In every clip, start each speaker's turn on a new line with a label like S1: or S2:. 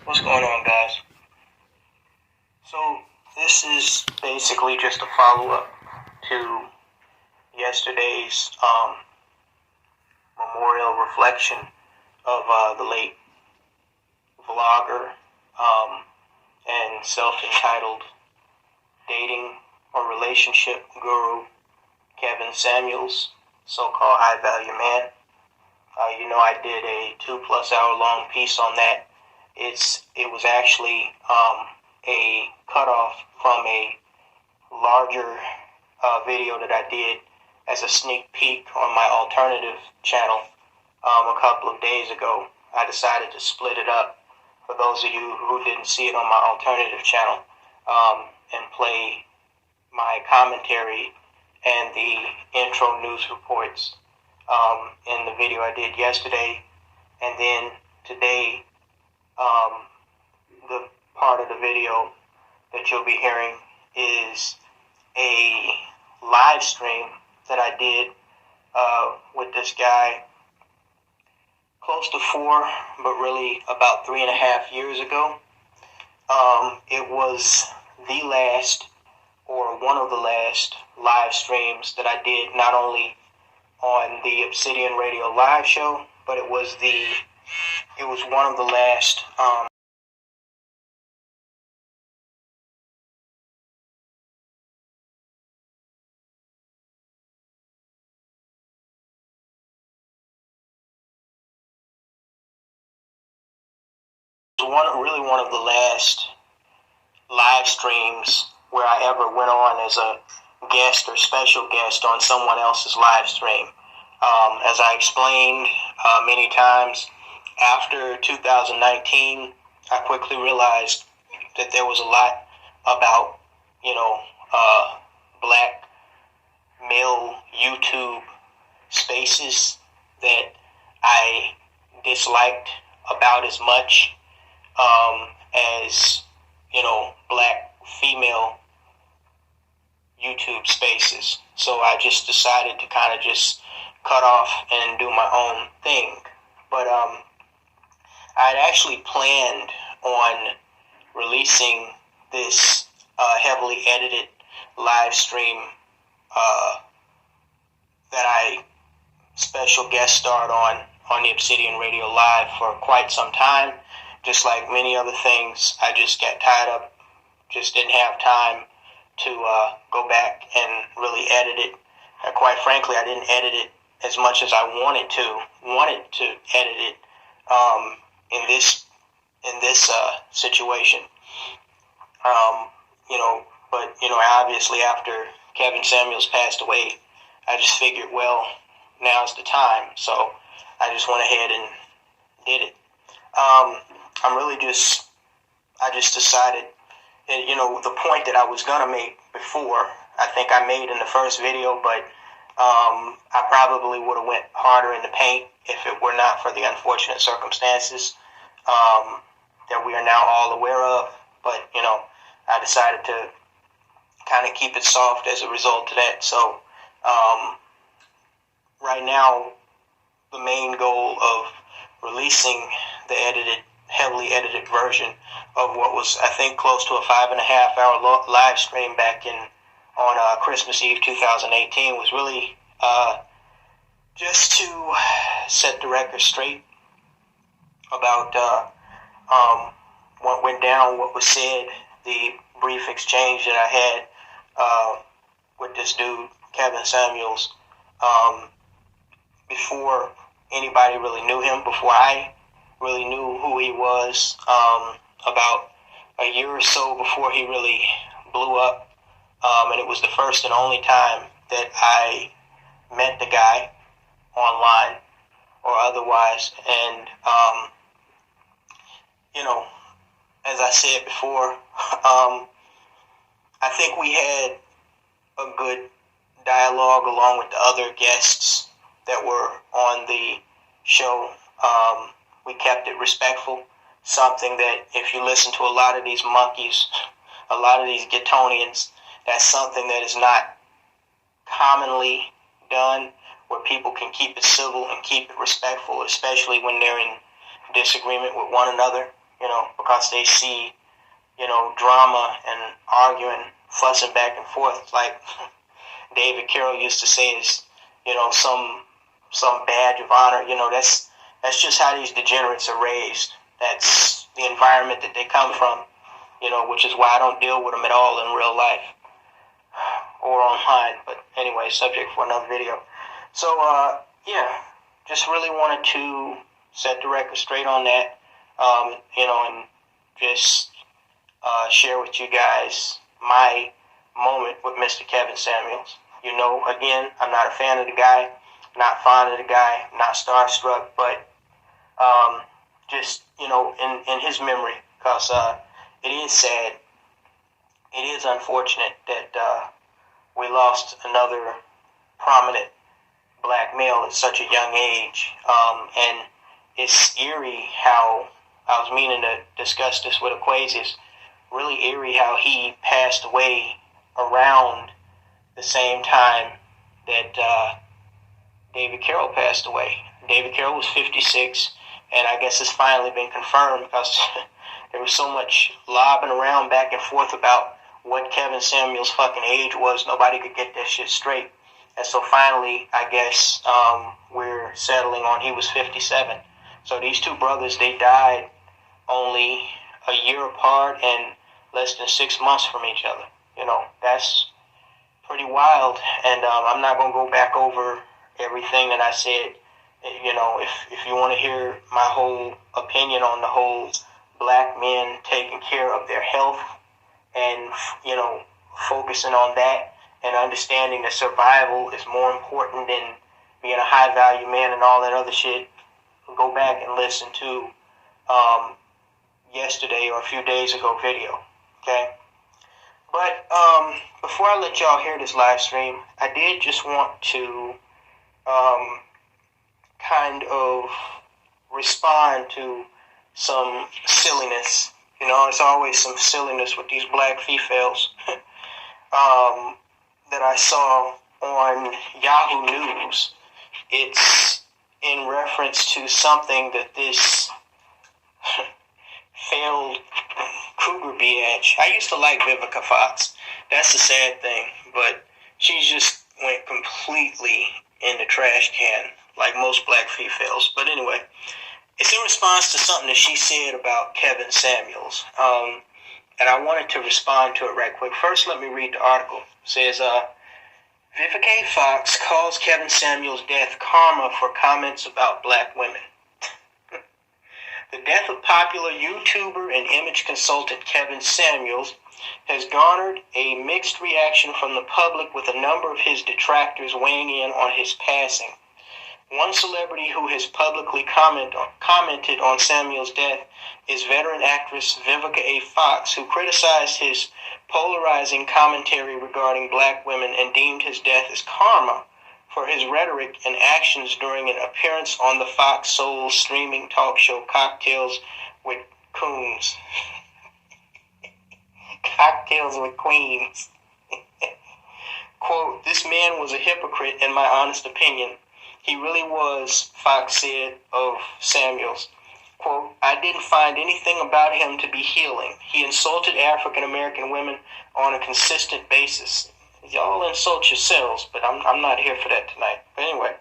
S1: What's going on, guys? So, this is basically just a follow-up to yesterday's memorial reflection of the late vlogger and self-entitled dating or relationship guru Kevin Samuels, so-called high-value man. I did a 2+ hour long piece on that. It was actually a cutoff from a larger video that I did as a sneak peek on my alternative channel a couple of days ago. I decided to split it up for those of you who didn't see it on my alternative channel and play my commentary and the intro news reports in the video I did yesterday, and then today the part of the video that you'll be hearing is a live stream that I did with this guy close to 4, but really about 3.5 years ago. It was the last, or one of the last, live streams that I did, not only on the Obsidian Radio live show, but it was one of the last one of the last live streams where I ever went on as a guest or special guest on someone else's live stream. As I explained many times, after 2019, I quickly realized that there was a lot about, black male YouTube spaces that I disliked about as much as, black female YouTube spaces. So I just decided to kind of just cut off and do my own thing. But I'd actually planned on releasing this heavily edited live stream that I special guest starred on the Obsidian Radio Live for quite some time. Just like many other things, I just got tied up, just didn't have time to go back and really edit it. Quite frankly, I didn't edit it as much as I wanted to edit it in this situation. But obviously after Kevin Samuels passed away, I just figured, well, now's the time. So I just went ahead and did it. I just decided, and the point that I was gonna make before, I think I made in the first video, but I probably would have went harder in the paint if it were not for the unfortunate circumstances that we are now all aware of. But I decided to kind of keep it soft as a result of that. So right now, the main goal of releasing the heavily edited version of what was, I think, close to a 5.5 hour live stream back on Christmas Eve 2018 was really just to set the record straight about what went down, what was said, the brief exchange that I had with this dude, Kevin Samuels, before anybody really knew him, before I really knew who he was, about a year or so before he really blew up. And it was the first and only time that I met the guy online or otherwise. And, as I said before, I think we had a good dialogue along with the other guests that were on the show. We kept it respectful, something that if you listen to a lot of these monkeys, a lot of these Getonians, that's something that is not commonly done, where people can keep it civil and keep it respectful, especially when they're in disagreement with one another. because they see, drama and arguing, fussing back and forth. Like David Carroll used to say, is, some badge of honor. That's just how these degenerates are raised. That's the environment that they come from, which is why I don't deal with them at all in real life or online. But anyway, subject for another video. So, just really wanted to set the record straight on that, and just share with you guys my moment with Mr. Kevin Samuels. Again, I'm not a fan of the guy, not fond of the guy, not starstruck, but just, in his memory, because it is sad, it is unfortunate that we lost another prominent black male at such a young age, and it's eerie how, I was meaning to discuss this with Aquasius, really eerie how he passed away around the same time that David Carroll passed away. David Carroll was 56, and I guess it's finally been confirmed because there was so much lobbing around back and forth about what Kevin Samuels' fucking age was. Nobody could get that shit straight. And so finally, I guess, we're settling on he was 57. So these two brothers, they died only a year apart and less than 6 months from each other. That's pretty wild. And I'm not going to go back over everything that I said. If you want to hear my whole opinion on the whole black men taking care of their health and, focusing on that and understanding that survival is more important than being a high-value man and all that other shit, go back and listen to yesterday or a few days ago video, okay? But before I let y'all hear this live stream, I did just want to kind of respond to some silliness. It's always some silliness with these black FeFails that I saw on Yahoo News. It's in reference to something that this failed cougar bitch. I used to like Vivica Fox. That's the sad thing, but she just went completely in the trash can, like most black FeFails. But anyway, it's in response to something that she said about Kevin Samuels. And I wanted to respond to it right quick. First, let me read the article. It says, Vivica A.Fox calls Kevin Samuels' death karma for comments about black women. The death of popular YouTuber and image consultant Kevin Samuels has garnered a mixed reaction from the public, with a number of his detractors weighing in on his passing. One celebrity who has publicly commented on Samuel's death is veteran actress Vivica A.Fox, who criticized his polarizing commentary regarding black women and deemed his death as karma for his rhetoric and actions during an appearance on the Fox Soul streaming talk show Cocktails with Coons. Cocktails with Queens. Quote, "This man was a hypocrite in my honest opinion. He really was," Fox said of Samuels. Quote, "I didn't find anything about him to be healing. He insulted African American women on a consistent basis." Y'all insult yourselves, but I'm not here for that tonight. But anyway,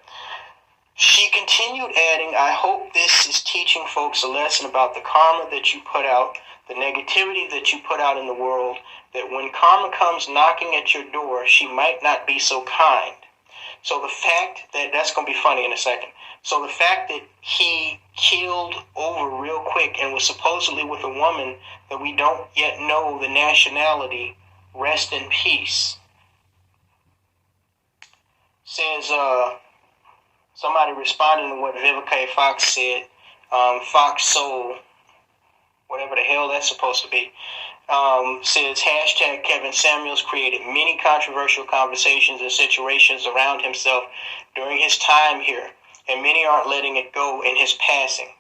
S1: she continued adding, "I hope this is teaching folks a lesson about the karma that you put out, the negativity that you put out in the world, that when karma comes knocking at your door, she might not be so kind." So the fact that, that's going to be funny in a second. So the fact that he killed over real quick and was supposedly with a woman that we don't yet know the nationality, rest in peace. Says, somebody responding to what Vivica Fox said, Fox Soul, whatever the hell that's supposed to be, says, hashtag Kevin Samuels created many controversial conversations and situations around himself during his time here, and many aren't letting it go in his passing.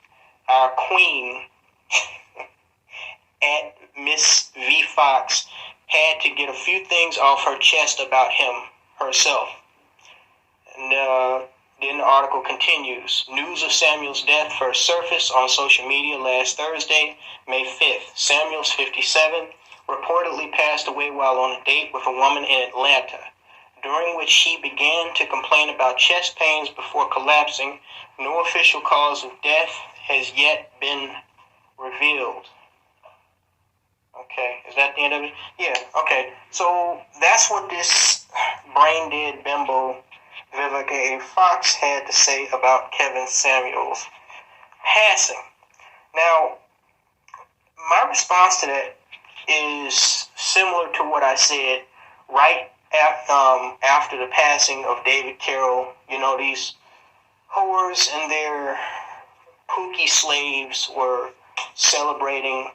S1: Our queen, at Miss V. Fox, had to get a few things off her chest about him herself. And Then the article continues. News of Samuel's death first surfaced on social media last Thursday, May 5th. Samuel's 57, reportedly passed away while on a date with a woman in Atlanta, during which he began to complain about chest pains before collapsing. No official cause of death has yet been revealed. Okay, is that the end of it? Yeah, okay. So that's what this brain-dead bimbo Vivica A.Fox had to say about Kevin Samuels passing. Now, my response to that is similar to what I said right after the passing of David Carroll. You know, these whores and their pookie slaves were celebrating,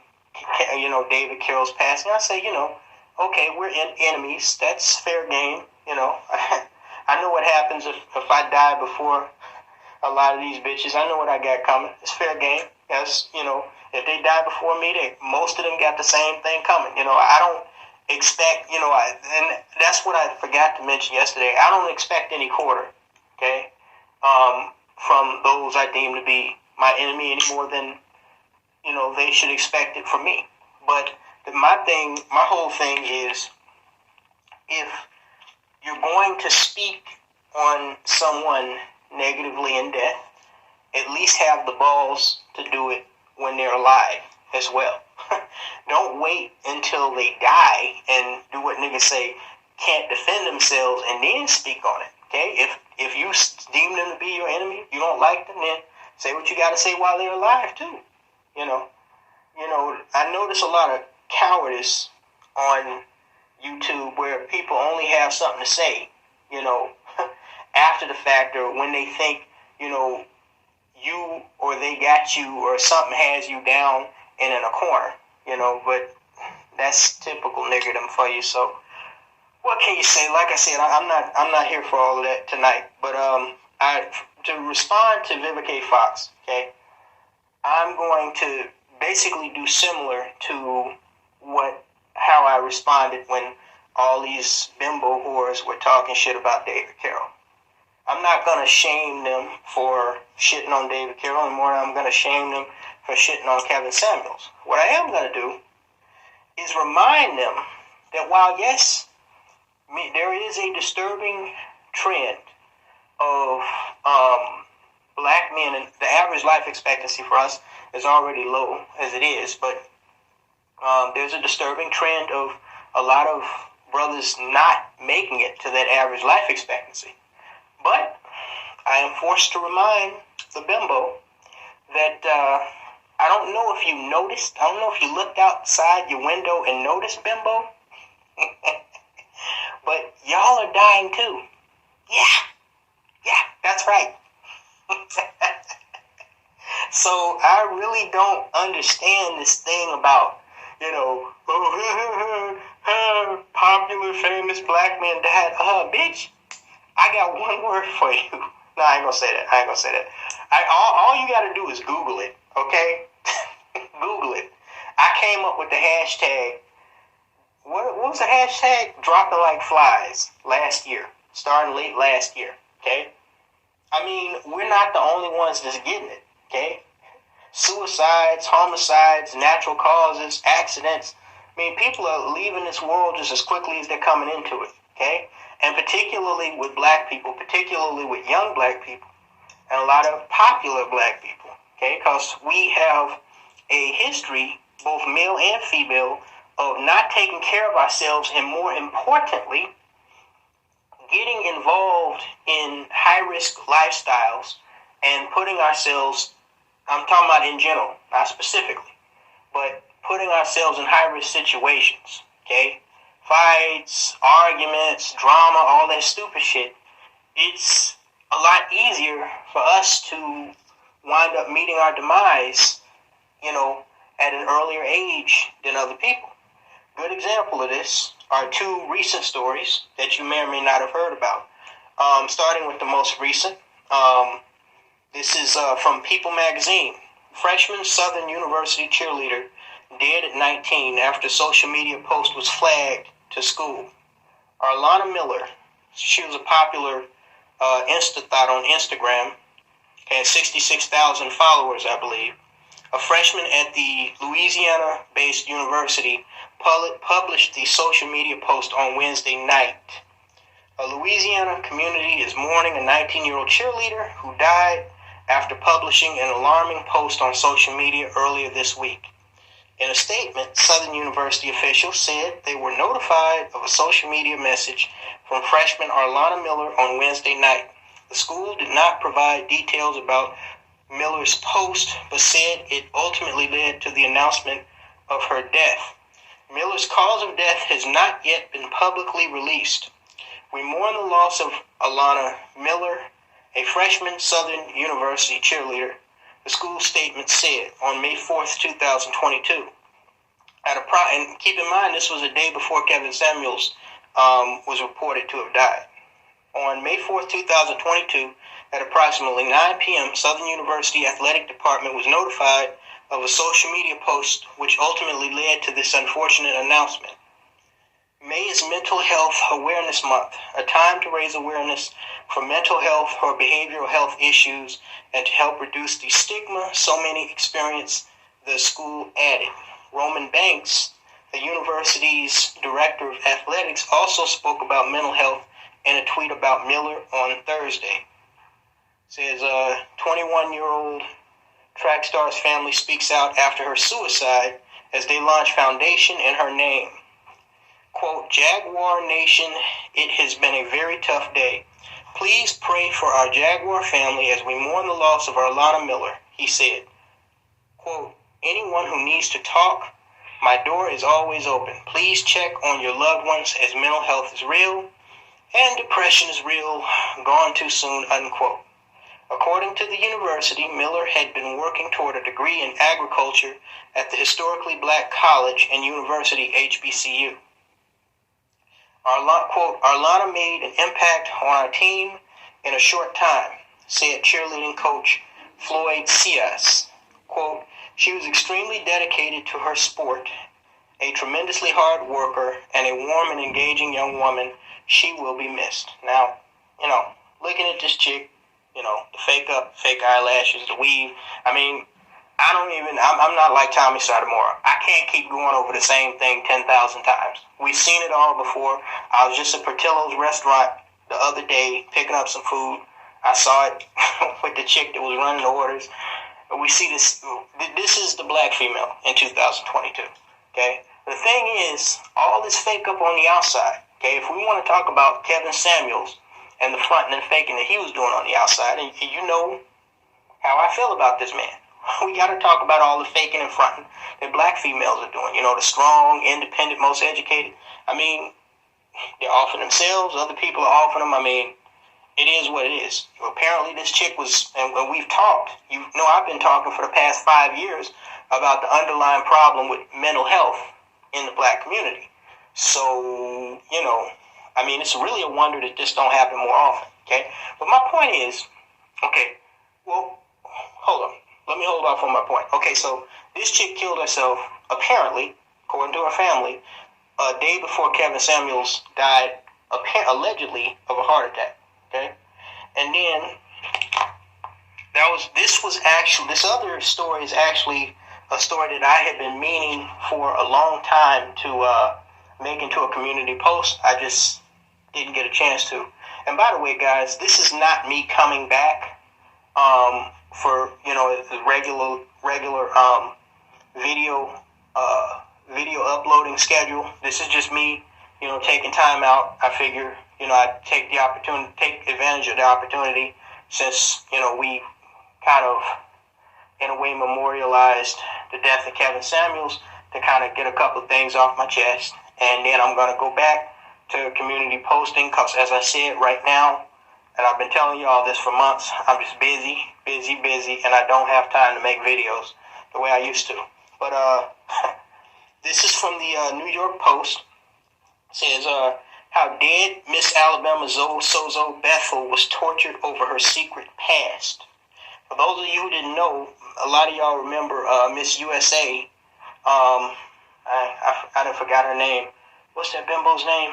S1: you know, David Carroll's passing. I say, you know, okay, we're enemies. That's fair game. You know, I know what happens if I die before a lot of these bitches. I know what I got coming. It's fair game. Yes, you know, if they die before me, most of them got the same thing coming. You know, I don't expect, you know, and that's what I forgot to mention yesterday. I don't expect any quarter, okay, from those I deem to be my enemy any more than, you know, they should expect it from me. But my whole thing is, if you're going to speak on someone negatively in death, at least have the balls to do it when they're alive as well. Don't wait until they die and do what niggas say, can't defend themselves, and then speak on it. Okay? If you deem them to be your enemy, you don't like them, then say what you got to say while they're alive too. You know, I notice a lot of cowardice on YouTube where people only have something to say, you know, after the fact, or when they think, you know, you or they got you or something has you down and in a corner, you know. But that's typical niggerdom for you. So what can you say? Like I said, I'm not here for all of that tonight. But to respond to Vivica A.Fox, okay, I'm going to basically do similar to how I responded when all these bimbo whores were talking shit about David Carroll. I'm not going to shame them for shitting on David Carroll anymore. I'm going to shame them for shitting on Kevin Samuels. What I am going to do is remind them that while, yes, there is a disturbing trend of black men, and the average life expectancy for us is already low as it is, but there's a disturbing trend of a lot of brothers not making it to that average life expectancy. But I am forced to remind the bimbo that I don't know if you noticed, I don't know if you looked outside your window and noticed, bimbo, but y'all are dying too. Yeah, that's right. So I really don't understand this thing about, you know, popular, famous black man died. Bitch, I got one word for you. No, I ain't gonna say that. All you gotta do is Google it, okay? Google it. I came up with the hashtag. What was the hashtag? Dropping like flies last year, starting late last year, okay? I mean, we're not the only ones that's getting it, okay? Suicides, homicides, natural causes, accidents. I mean, people are leaving this world just as quickly as they're coming into it, okay? And particularly with black people, particularly with young black people, and a lot of popular black people, okay? Because we have a history, both male and female, of not taking care of ourselves, and more importantly, getting involved in high-risk lifestyles and putting ourselves, I'm talking about in general, not specifically, but putting ourselves in high-risk situations, okay? Fights, arguments, drama, all that stupid shit. It's a lot easier for us to wind up meeting our demise, you know, at an earlier age than other people. Good example of this are two recent stories that you may or may not have heard about. Starting with the most recent. This is from People magazine. Freshman Southern University cheerleader dead at 19 after social media post was flagged to school. Arlana Miller, she was a popular Insta-thought on Instagram. Has 66,000 followers, I believe. A freshman at the Louisiana-based university published the social media post on Wednesday night. A Louisiana community is mourning a 19-year-old cheerleader who died after publishing an alarming post on social media earlier this week. In a statement, Southern University officials said they were notified of a social media message from freshman Arlana Miller on Wednesday night. The school did not provide details about Miller's post, but said it ultimately led to the announcement of her death. Miller's cause of death has not yet been publicly released. We mourn the loss of Arlana Miller, a freshman Southern University cheerleader, the school statement said on May 4th, 2022. And keep in mind, this was a day before Kevin Samuels was reported to have died. On May 4th, 2022, at approximately 9 p.m., Southern University Athletic Department was notified of a social media post which ultimately led to this unfortunate announcement. May is Mental Health Awareness Month, a time to raise awareness for mental health or behavioral health issues and to help reduce the stigma so many experience, the school added. Roman Banks, the university's director of athletics, also spoke about mental health in a tweet about Miller on Thursday. It says, 21-year-old track star's family speaks out after her suicide as they launch foundation in her name. Quote, Jaguar Nation, it has been a very tough day. Please pray for our Jaguar family as we mourn the loss of Arlana Miller, he said. Quote, anyone who needs to talk, my door is always open. Please check on your loved ones as mental health is real and depression is real, gone too soon, unquote. According to the university, Miller had been working toward a degree in agriculture at the historically black college and university HBCU. Quote, Arlana made an impact on our team in a short time, said cheerleading coach Floyd Cias. Quote, she was extremely dedicated to her sport, a tremendously hard worker, and a warm and engaging young woman. She will be missed. Now, looking at this chick, the fake eyelashes, the weave, I'm not like Tommy Sotomayor. I can't keep going over the same thing 10,000 times. We've seen it all before. I was just at Portillo's restaurant the other day picking up some food. I saw it with the chick that was running the orders. We see this. This is the black female in 2022. Okay. The thing is, all this fake up on the outside. Okay. If we want to talk about Kevin Samuels and the front and the faking that he was doing on the outside, and you know how I feel about this man. We got to talk about all the faking and fronting that black females are doing. The strong, independent, most educated. They're offering themselves. Other people are offering them. It is what it is. Apparently, this chick was, and we've talked. I've been talking for the past 5 years about the underlying problem with mental health in the black community. So, it's really a wonder that this don't happen more often. Okay, but my point is, hold on. Let me hold off on my point. Okay, so this chick killed herself, apparently, according to her family, a day before Kevin Samuels died, allegedly, of a heart attack. Okay? And then, this other story is actually a story that I had been meaning for a long time to make into a community post. I just didn't get a chance to. And by the way, guys, this is not me coming back for the regular video uploading schedule. This is just me, taking time out. I figure, I take advantage of the opportunity since we kind of in a way memorialized the death of Kevin Samuels to kind of get a couple of things off my chest, and then I'm gonna go back to community posting because, as I said, right now. And I've been telling you all this for months. I'm just busy, and I don't have time to make videos the way I used to. But this is from the New York Post. It says, how dead Miss Alabama Sozo Bethel was tortured over her secret past. For those of you who didn't know, a lot of y'all remember Miss USA. I done forgot her name. What's that bimbo's name?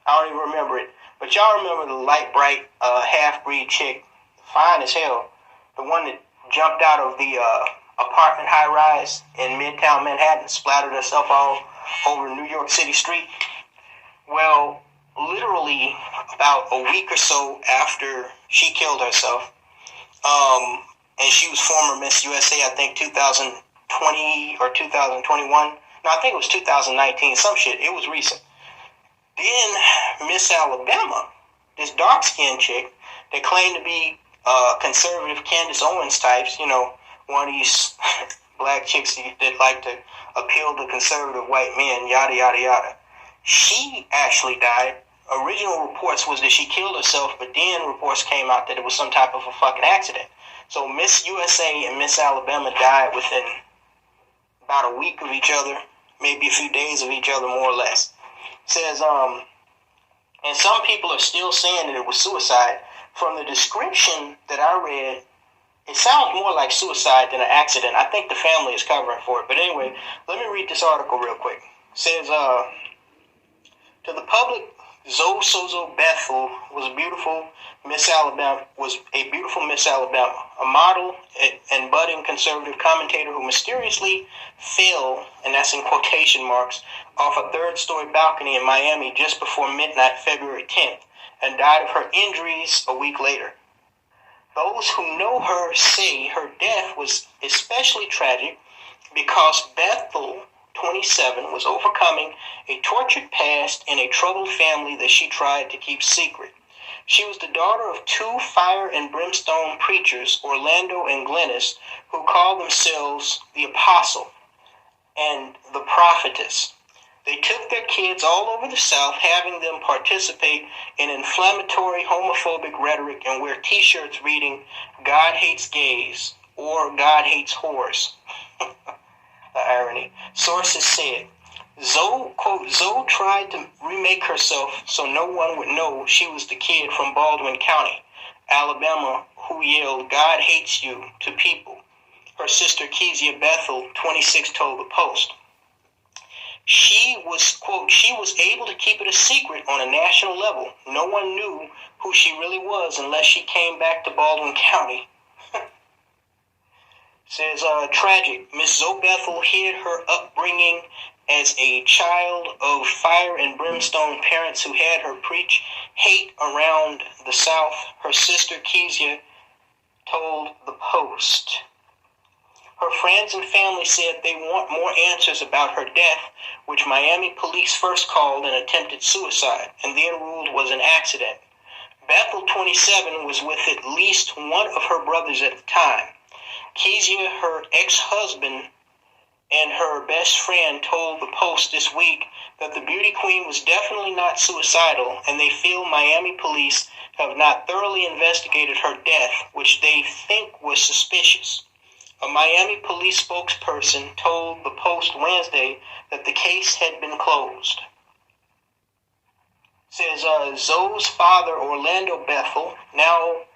S1: I don't even remember it. But y'all remember the light bright half-breed chick, fine as hell, the one that jumped out of the apartment high-rise in Midtown Manhattan, splattered herself all over New York City street? Well, literally about a week or so after she killed herself, and she was former Miss USA, I think 2020 or 2021. No, I think it was 2019, some shit. It was recent. Then Miss Alabama, this dark-skinned chick that claimed to be conservative Candace Owens types, you know, one of these black chicks that like to appeal to conservative white men, yada, yada, yada. She actually died. Original reports was that she killed herself, but then reports came out that it was some type of a fucking accident. So Miss USA and Miss Alabama died within about a week of each other, maybe a few days of each other, more or less. It says, and some people are still saying that it was suicide. From the description that I read, it sounds more like suicide than an accident. I think the family is covering for it. But anyway, let me read this article real quick. It says, to the public, Zoe Sozo Bethel was a beautiful Miss Alabama, a model and budding conservative commentator who mysteriously fell, and that's in quotation marks, off a third-story balcony in Miami just before midnight, February 10th, and died of her injuries a week later. Those who know her say her death was especially tragic because Bethel, 27, was overcoming a tortured past in a troubled family that she tried to keep secret. She was the daughter of two fire and brimstone preachers, Orlando and Glennis, who called themselves the Apostle and the Prophetess. They took their kids all over the South, having them participate in inflammatory homophobic rhetoric and wear t-shirts reading, "God hates gays," or "God hates whores." The irony. Sources said, Zoe, quote, Zoe tried to remake herself so no one would know she was the kid from Baldwin County, Alabama, who yelled, "God hates you," to people. Her sister Kezia Bethel, 26, told the Post. She was, quote, she was able to keep it a secret on a national level. No one knew who she really was unless she came back to Baldwin County. Says, tragic. Miss Zoe Bethel hid her upbringing as a child of fire and brimstone parents who had her preach hate around the South. Her sister Kezia told the Post. Her friends and family said they want more answers about her death, which Miami police first called an attempted suicide and then ruled was an accident. Bethel, 27, was with at least one of her brothers at the time. Kezia, her ex-husband, and her best friend told the Post this week that the beauty queen was definitely not suicidal, and they feel Miami police have not thoroughly investigated her death, which they think was suspicious. A Miami police spokesperson told the Post Wednesday that the case had been closed. Says Zoe's father, Orlando Bethel, now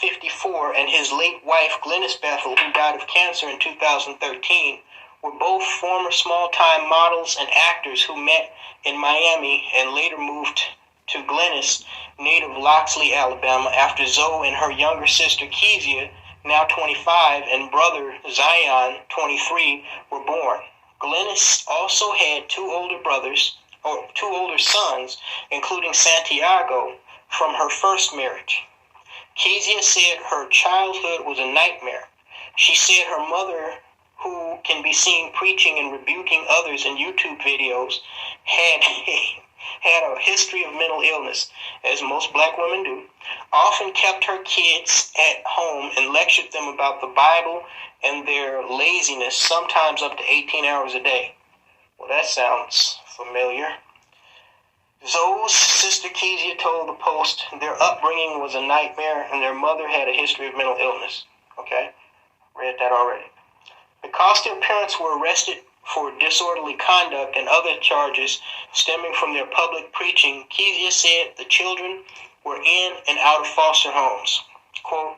S1: 54, and his late wife, Glennis Bethel, who died of cancer in 2013, were both former small-time models and actors who met in Miami and later moved to Glennis, native Loxley, Alabama, after Zoe and her younger sister Kezia, now 25, and brother Zion, 23, were born. Glennis also had two older sons, including Santiago, from her first marriage. Kezia said her childhood was a nightmare. She said her mother, who can be seen preaching and rebuking others in YouTube videos, had a history of mental illness, as most black women do, often kept her kids at home and lectured them about the Bible and their laziness, sometimes up to 18 hours a day. Well, that sounds familiar. Zoe's sister Kezia told the Post their upbringing was a nightmare and their mother had a history of mental illness. Okay, read that already. Because their parents were arrested for disorderly conduct and other charges stemming from their public preaching, Kezia said the children were in and out of foster homes. Quote,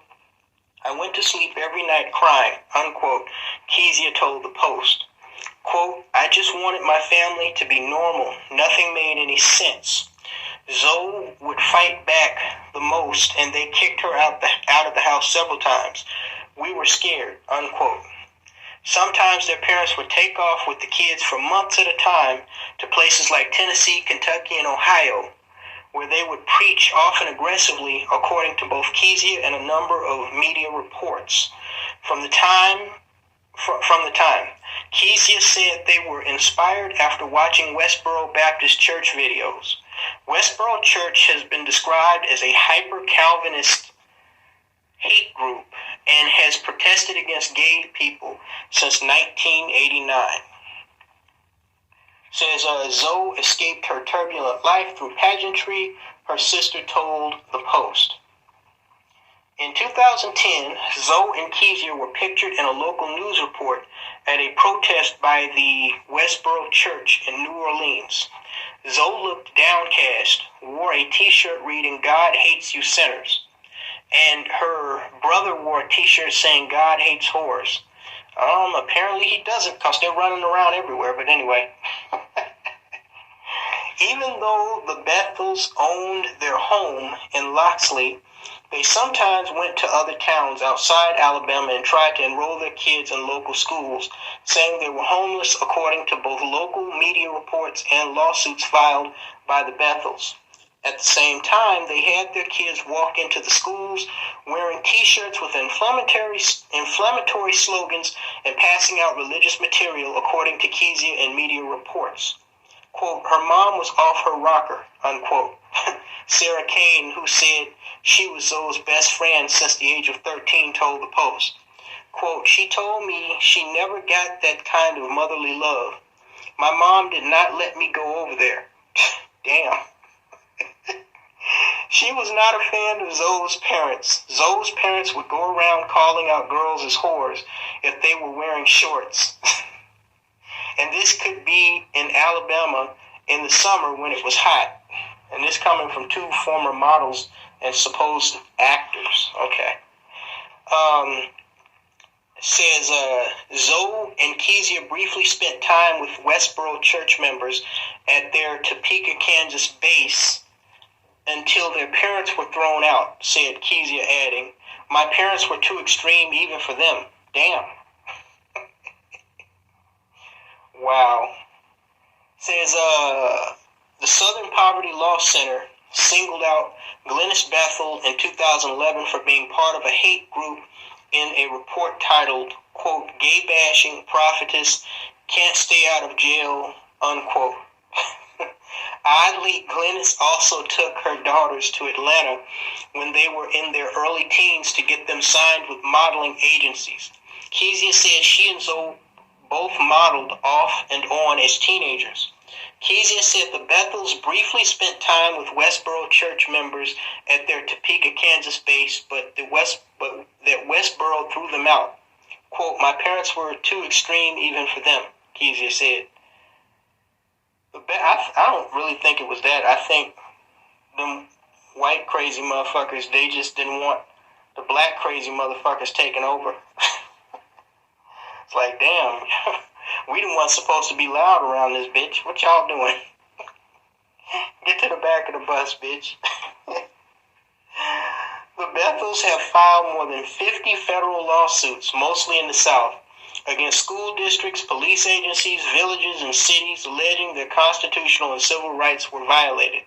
S1: "I went to sleep every night crying," unquote, Kezia told the Post. Quote, "I just wanted my family to be normal. Nothing made any sense. Zoe would fight back the most, and they kicked her out of the house several times. We were scared, unquote. Sometimes their parents would take off with the kids for months at a time to places like Tennessee, Kentucky, and Ohio, where they would preach often aggressively, according to both Kezia and a number of media reports. From the time, Kezia said they were inspired after watching Westboro Baptist Church videos. Westboro Church has been described as a hyper-Calvinist hate group and has protested against gay people since 1989. Says Zoe escaped her turbulent life through pageantry, her sister told the Post. In 2010, Zoe and Kezia were pictured in a local news report at a protest by the Westboro Church in New Orleans. Zoe looked downcast, wore a t-shirt reading "God Hates You Sinners," and her brother wore a t-shirt saying "God Hates Whores." Apparently he doesn't, because they're running around everywhere, but anyway. Even though the Bethels owned their home in Loxley, they sometimes went to other towns outside Alabama and tried to enroll their kids in local schools, saying they were homeless according to both local media reports and lawsuits filed by the Bethels. At the same time, they had their kids walk into the schools wearing t-shirts with inflammatory slogans and passing out religious material, according to Kezia and media reports. Quote, her mom was off her rocker, unquote. Sarah Kane, who said she was Zoe's best friend since the age of 13, told the Post. Quote, she told me she never got that kind of motherly love. My mom did not let me go over there. Damn. She was not a fan of Zoe's parents. Zoe's parents would go around calling out girls as whores if they were wearing shorts. And this could be in Alabama in the summer when it was hot. And this coming from two former models and supposed actors. Okay. Says Zoe and Kezia briefly spent time with Westboro church members at their Topeka, Kansas base until their parents were thrown out, said Kezia, adding, my parents were too extreme even for them. Damn. Wow. Says the Southern Poverty Law Center singled out Glennis Bethel in 2011 for being part of a hate group in a report titled, quote, gay bashing prophetess can't stay out of jail, unquote. Oddly, Glennis also took her daughters to Atlanta when they were in their early teens to get them signed with modeling agencies. Kezia said she and Zoe both modeled off and on as teenagers. Kezia said the Bethels briefly spent time with Westboro church members at their Topeka, Kansas base, but that Westboro threw them out. Quote, my parents were too extreme even for them, Kezia said. I don't really think it was that. I think them white crazy motherfuckers, they just didn't want the black crazy motherfuckers taking over. It's like, damn, we the ones supposed to be loud around this bitch. What y'all doing? Get to the back of the bus, bitch. The Bethels have filed more than 50 federal lawsuits, mostly in the South, against school districts, police agencies, villages, and cities, alleging their constitutional and civil rights were violated.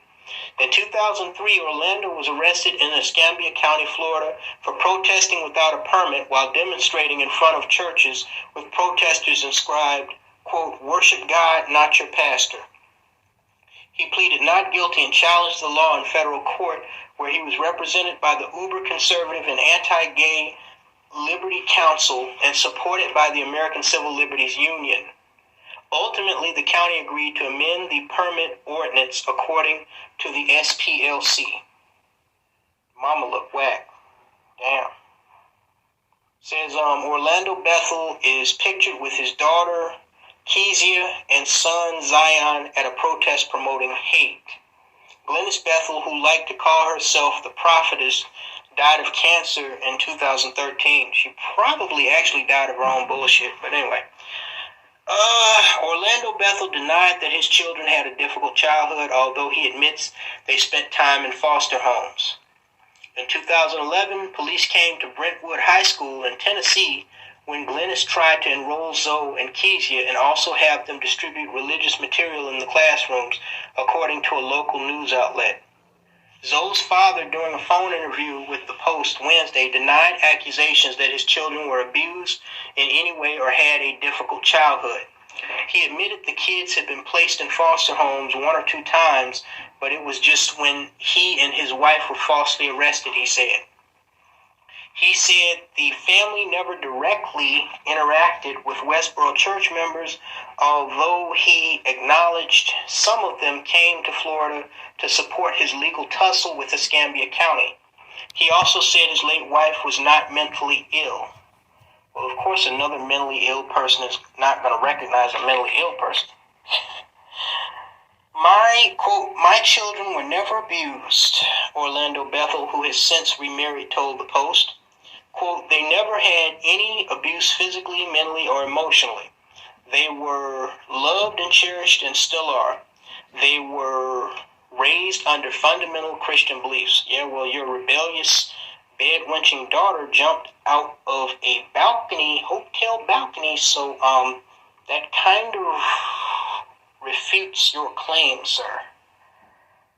S1: In 2003, Orlando was arrested in Escambia County, Florida, for protesting without a permit while demonstrating in front of churches with protesters inscribed, quote, worship God, not your pastor. He pleaded not guilty and challenged the law in federal court, where he was represented by the uber-conservative and anti-gay Liberty Council and supported by the American Civil Liberties Union. Ultimately, the county agreed to amend the permit ordinance according to the SPLC. Mama look whack. Damn. Says Orlando Bethel is pictured with his daughter Kezia and son Zion at a protest promoting hate. Glennis Bethel, who liked to call herself the prophetess, died of cancer in 2013. She probably actually died of her own bullshit, but anyway. Orlando Bethel denied that his children had a difficult childhood, although he admits they spent time in foster homes. In 2011, police came to Brentwood High School in Tennessee when Glennis tried to enroll Zoe and Kezia and also have them distribute religious material in the classrooms, according to a local news outlet. Zoe's father, during a phone interview with the Post Wednesday, denied accusations that his children were abused in any way or had a difficult childhood. He admitted the kids had been placed in foster homes 1 or 2 times, but it was just when he and his wife were falsely arrested, he said. He said the family never directly interacted with Westboro church members, although he acknowledged some of them came to Florida to support his legal tussle with Escambia County. He also said his late wife was not mentally ill. Well, of course, another mentally ill person is not going to recognize a mentally ill person. My children were never abused, Orlando Bethel, who has since remarried, told the Post. Quote, they never had any abuse physically, mentally, or emotionally. They were loved and cherished and still are. They were raised under fundamental Christian beliefs. Yeah, well, your rebellious, bed-wenching daughter jumped out of a balcony, hotel balcony, so that kind of refutes your claim, sir.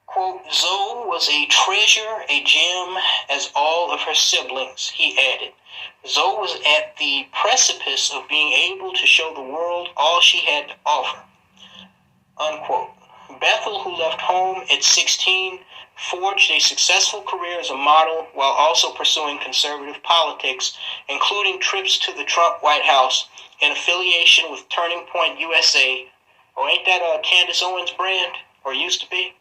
S1: Quote, Zoe was a treasure, a gem, as all of her siblings, he added. Zoe was at the precipice of being able to show the world all she had to offer. Unquote. Bethel, who left home at 16, forged a successful career as a model while also pursuing conservative politics, including trips to the Trump White House and affiliation with Turning Point USA, or ain't that Candace Owens' brand, or used to be?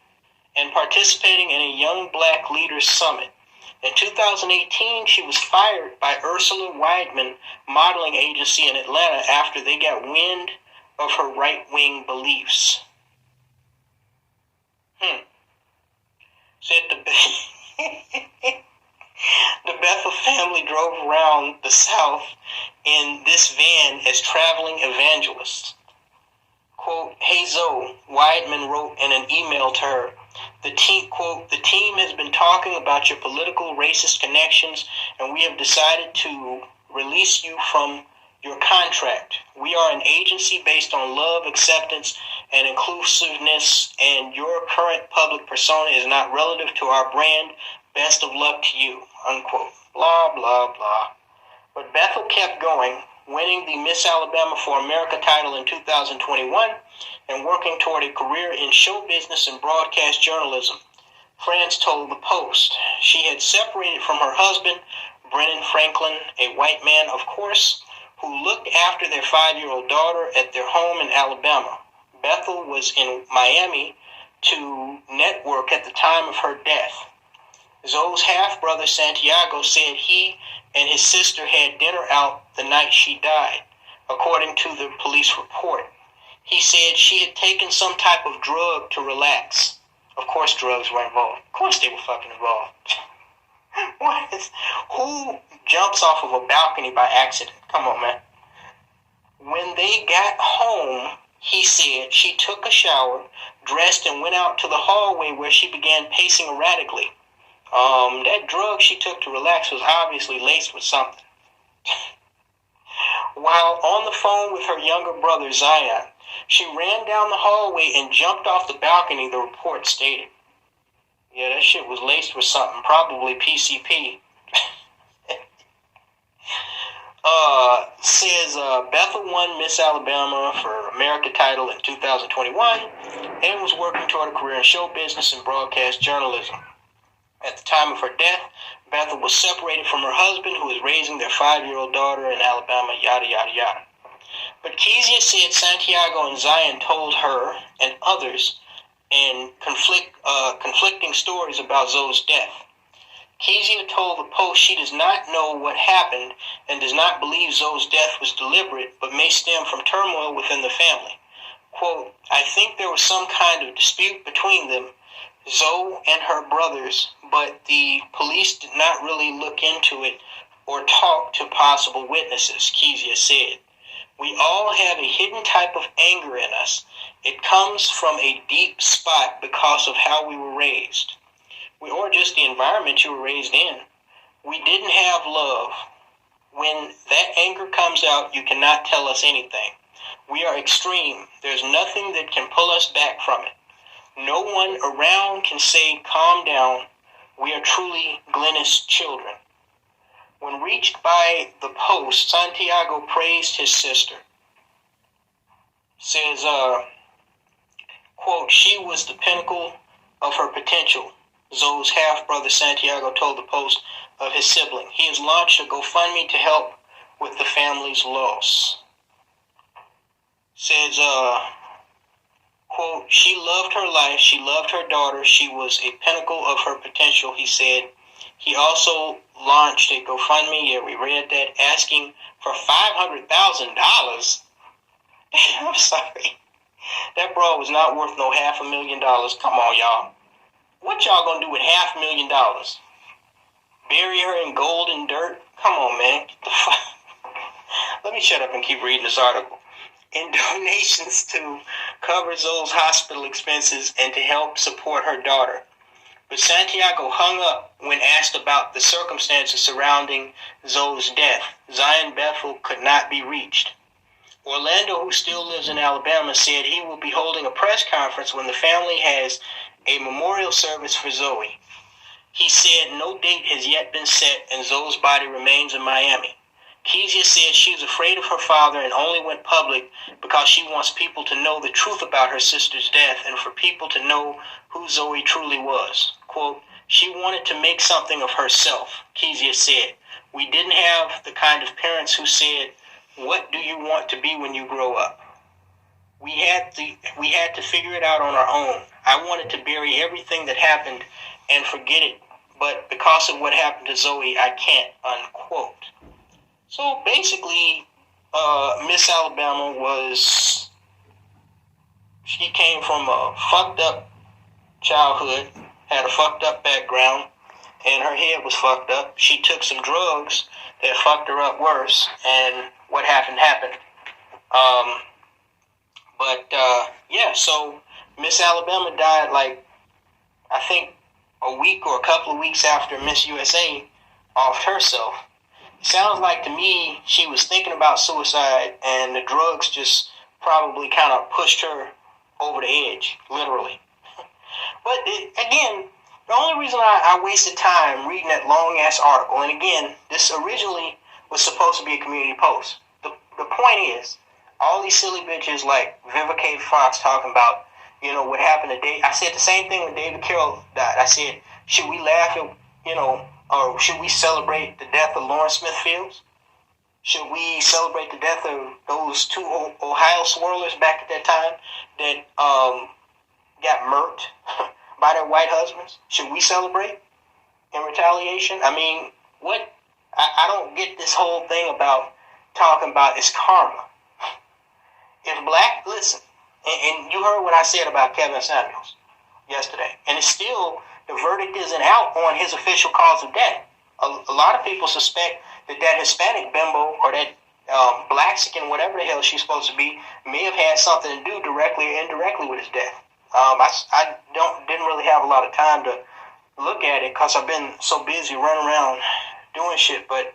S1: And participating in a Young Black Leaders Summit. In 2018, she was fired by Ursula Weidman modeling agency in Atlanta after they got wind of her right-wing beliefs. Said the Bethel family drove around the South in this van as traveling evangelists. Quote, hey Zoe, Weidman wrote in an email to her, the team, quote, the team has been talking about your political racist connections and we have decided to release you from your contract. We are an agency based on love, acceptance, and inclusiveness, and your current public persona is not relative to our brand. Best of luck to you, unquote. Blah, blah, blah. But Bethel kept going, winning the Miss Alabama for America title in 2021 and working toward a career in show business and broadcast journalism. Friends told the Post she had separated from her husband, Brennan Franklin, a white man, of course, who looked after their 5-year-old daughter at their home in Alabama. Bethel was in Miami to network at the time of her death. Zoe's half-brother Santiago said he and his sister had dinner out the night she died, according to the police report. He said she had taken some type of drug to relax. Of course drugs were involved. Of course they were fucking involved. Who jumps off of a balcony by accident? Come on, man. When they got home, he said she took a shower, dressed, and went out to the hallway where she began pacing erratically. That drug she took to relax was obviously laced with something. While on the phone with her younger brother, Zion, she ran down the hallway and jumped off the balcony, the report stated. Yeah, that shit was laced with something, probably PCP. Says Bethel won Miss Alabama for America title in 2021 and was working toward a career in show business and broadcast journalism. At the time of her death, Bethel was separated from her husband, who was raising their 5-year-old daughter in Alabama, yada, yada, yada. But Kezia said Santiago and Zion told her and others in conflicting stories about Zoe's death. Kezia told the Post she does not know what happened and does not believe Zoe's death was deliberate, but may stem from turmoil within the family. Quote, I think there was some kind of dispute between them, Zoe and her brothers, but the police did not really look into it or talk to possible witnesses, Kezia said. We all have a hidden type of anger in us. It comes from a deep spot because of how we were raised, or just the environment you were raised in. We didn't have love. When that anger comes out, you cannot tell us anything. We are extreme. There's nothing that can pull us back from it. No one around can say, calm down. We are truly Glennis children. When reached by the post, Santiago praised his sister. Says, quote, she was the pinnacle of her potential, Zoe's half-brother Santiago told the Post of his sibling. He has launched a GoFundMe to help with the family's loss. Says, quote, she loved her life, she loved her daughter, she was a pinnacle of her potential, he said. He also launched a GoFundMe, yeah, we read that, asking for $500,000. I'm sorry. That bro was not worth no $500,000. Come on, y'all. What y'all gonna do with $500,000? Bury her in gold and dirt? Come on, man. Get the fuck. Let me shut up and keep reading this article. In donations to cover Zoe's hospital expenses and to help support her daughter. But Santiago hung up when asked about the circumstances surrounding Zoe's death. Zion Bethel could not be reached. Orlando, who still lives in Alabama, said he will be holding a press conference when the family has a memorial service for Zoe. He said no date has yet been set and Zoe's body remains in Miami. Kezia said she's afraid of her father and only went public because she wants people to know the truth about her sister's death and for people to know who Zoe truly was. Quote, she wanted to make something of herself, Kezia said. We didn't have the kind of parents who said, what do you want to be when you grow up? We had to figure it out on our own. I wanted to bury everything that happened and forget it, but because of what happened to Zoe, I can't, unquote. So basically, Miss Alabama she came from a fucked up childhood, had a fucked up background, and her head was fucked up. She took some drugs that fucked her up worse, and what happened. So Miss Alabama died I think a week or a couple of weeks after Miss USA offed herself. It sounds like to me she was thinking about suicide and the drugs just probably kind of pushed her over the edge, literally. But again, the only reason I wasted time reading that long-ass article, and again, this originally was supposed to be a community post. The point is, all these silly bitches like Vivica, A.Fox talking about, what happened to Dave. I said the same thing when David Carroll died. I said, should we laugh at, or should we celebrate the death of Lawrence Smith Fields? Should we celebrate the death of those two Ohio swirlers back at that time that got murked by their white husbands? Should we celebrate in retaliation? I mean, what? I don't get this whole thing about talking about it's karma. Listen, and you heard what I said about Kevin Samuels yesterday, and it's still, the verdict isn't out on his official cause of death. A lot of people suspect that Hispanic bimbo or that Blaxican, whatever the hell she's supposed to be, may have had something to do directly or indirectly with his death. I didn't really have a lot of time to look at it because I've been so busy running around doing shit, but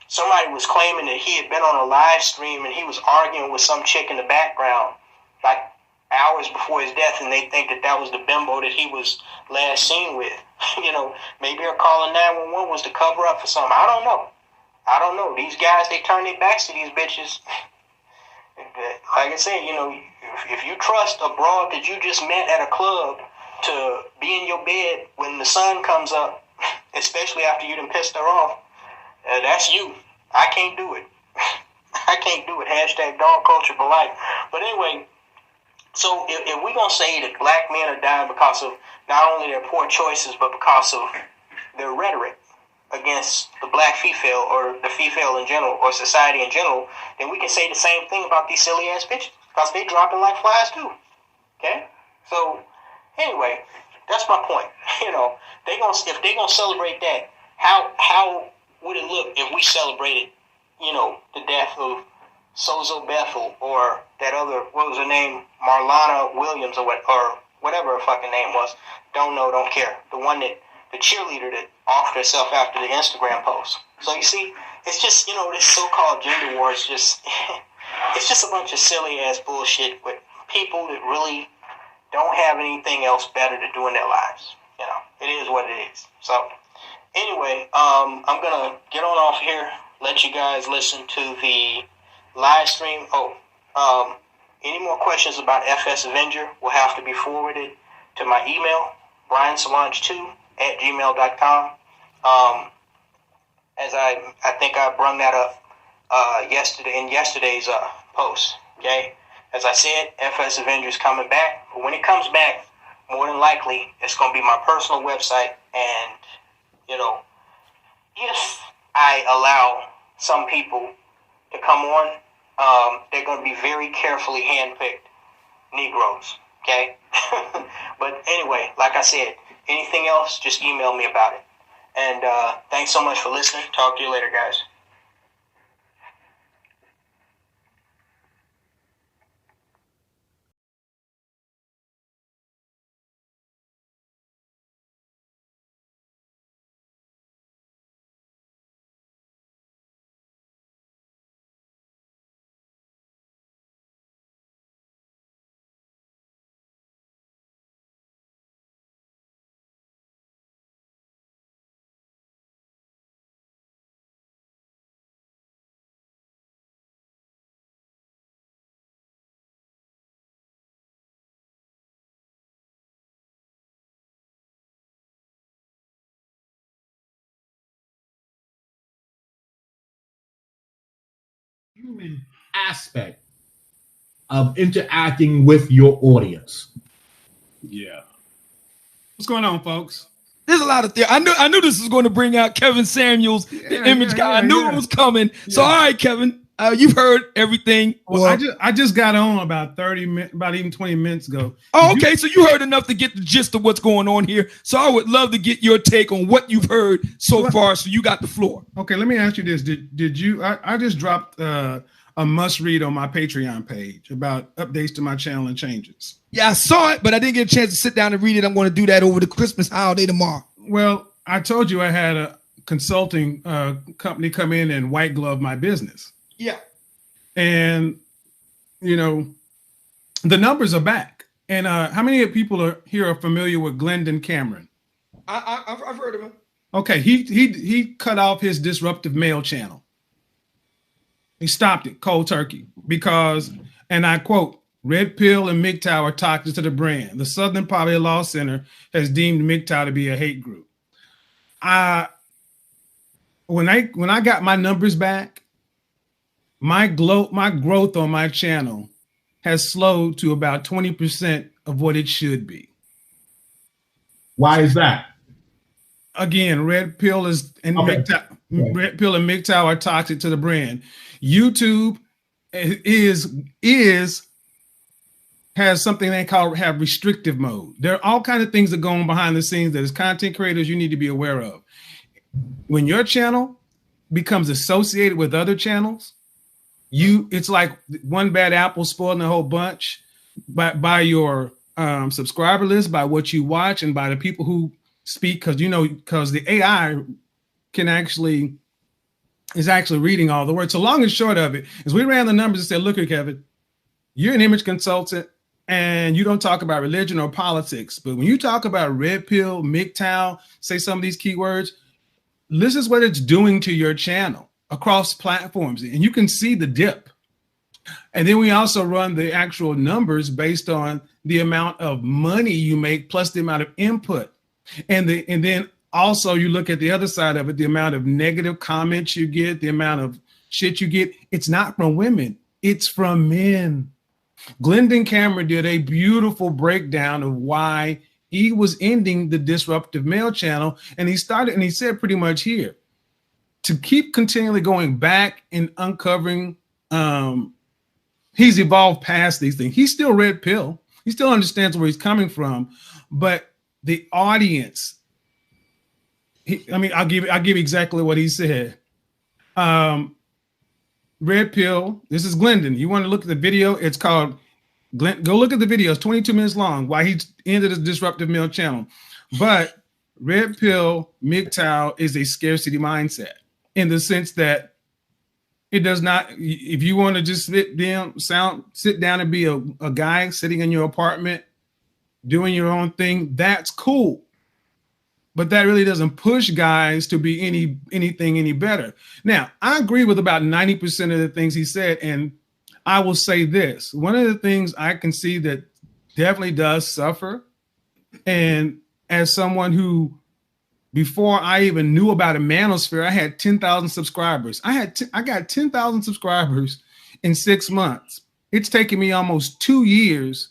S1: somebody was claiming that he had been on a live stream and he was arguing with some chick in the background like hours before his death, and they think that was the bimbo that he was last seen with. Maybe her calling 911 was to cover up for something. I don't know. These guys, they turn their backs to these bitches. Like I said, if you trust a broad that you just met at a club to be in your bed when the sun comes up, especially after you done pissed her off, that's you. I can't do it. I can't do it. Hashtag dog culture for life. But anyway, so if we're going to say that black men are dying because of not only their poor choices, but because of their rhetoric against the black FeFail or the FeFail in general or society in general, then we can say the same thing about these silly ass bitches because they dropping like flies too. Okay? So anyway, that's my point. If they're gonna celebrate that, how would it look if we celebrated, the death of Sozo Bethel or that other, what was her name, Marlana Williams or whatever her fucking name was. Don't know, don't care. The one that, the cheerleader that offed herself after the Instagram post. So you see, it's just, this so-called gender war is just, it's just a bunch of silly ass bullshit with people that really don't have anything else better to do in their lives. It is what it is. So anyway, I'm gonna get on off here, let you guys listen to the live stream. Any more questions about FS Avenger will have to be forwarded to my email, briansolange2@gmail.com. As I think I brung that up yesterday's post. Okay, as I said, FS Avenger is coming back, but when it comes back, more than likely it's going to be my personal website, and if I allow some people to come on, they're going to be very carefully handpicked Negroes, okay? But anyway, like I said, anything else, just email me about it. And thanks so much for listening. Talk to you later, guys.
S2: Human aspect of interacting with your audience.
S3: Yeah. What's going on, folks?
S4: There's a lot of things. I knew this was going to bring out Kevin Samuels, the image guy. I knew it was coming. Yeah. So, all right, Kevin, you've heard everything.
S3: Well, I just got on about even 20 minutes ago.
S4: Oh, okay. So you heard enough to get the gist of what's going on here. So I would love to get your take on what you've heard so far. So you got the floor.
S3: Okay, let me ask you this. Did you? I just dropped a must read on my Patreon page about updates to my channel and changes.
S4: Yeah, I saw it, but I didn't get a chance to sit down and read it. I'm going to do that over the Christmas holiday tomorrow.
S3: Well, I told you I had a consulting company come in and white glove my business.
S4: Yeah.
S3: And, the numbers are back. And how many people here are familiar with Glendon Cameron?
S4: I've heard of him.
S3: Okay, he cut off his disruptive mail channel. He stopped it cold turkey because, and I quote, Red Pill and MGTOW are toxic to the brand. The Southern Poverty Law Center has deemed MGTOW to be a hate group. When I got my numbers back, my growth on my channel has slowed to about 20% of what it should be.
S2: Why is that?
S3: Again, Red Pill and MGTOW are toxic to the brand. YouTube has something they have restrictive mode. There are all kinds of things that go on behind the scenes that as content creators you need to be aware of. When your channel becomes associated with other channels, it's like one bad apple spoiling a whole bunch by your subscriber list, by what you watch, and by the people who speak, because the AI is actually reading all the words. So long and short of it is we ran the numbers and said, look here, Kevin, you're an image consultant and you don't talk about religion or politics. But when you talk about Red Pill, MGTOW, say some of these keywords, this is what it's doing to your channel across platforms. And you can see the dip. And then we also run the actual numbers based on the amount of money you make plus the amount of input. And then also you look at the other side of it, the amount of negative comments you get, the amount of shit you get. It's not from women, it's from men. Glendon Cameron did a beautiful breakdown of why he was ending the disruptive male channel. And he said pretty much here, to keep continually going back and uncovering, he's evolved past these things. He's still Red Pill. He still understands where he's coming from, but the audience, I'll give exactly what he said. Red Pill. This is Glendon. You want to look at the video? It's called Go look at the video. It's 22 minutes long. Why he ended his disruptive male channel. But Red Pill MGTOW is a scarcity mindset in the sense that it does not. If you want to just sit down and be a guy sitting in your apartment doing your own thing, that's cool. But that really doesn't push guys to be anything any better. Now, I agree with about 90% of the things he said, and I will say this. One of the things I can see that definitely does suffer, and as someone who, before I even knew about a manosphere, I had 10,000 subscribers. I got 10,000 subscribers in 6 months. It's taken me almost 2 years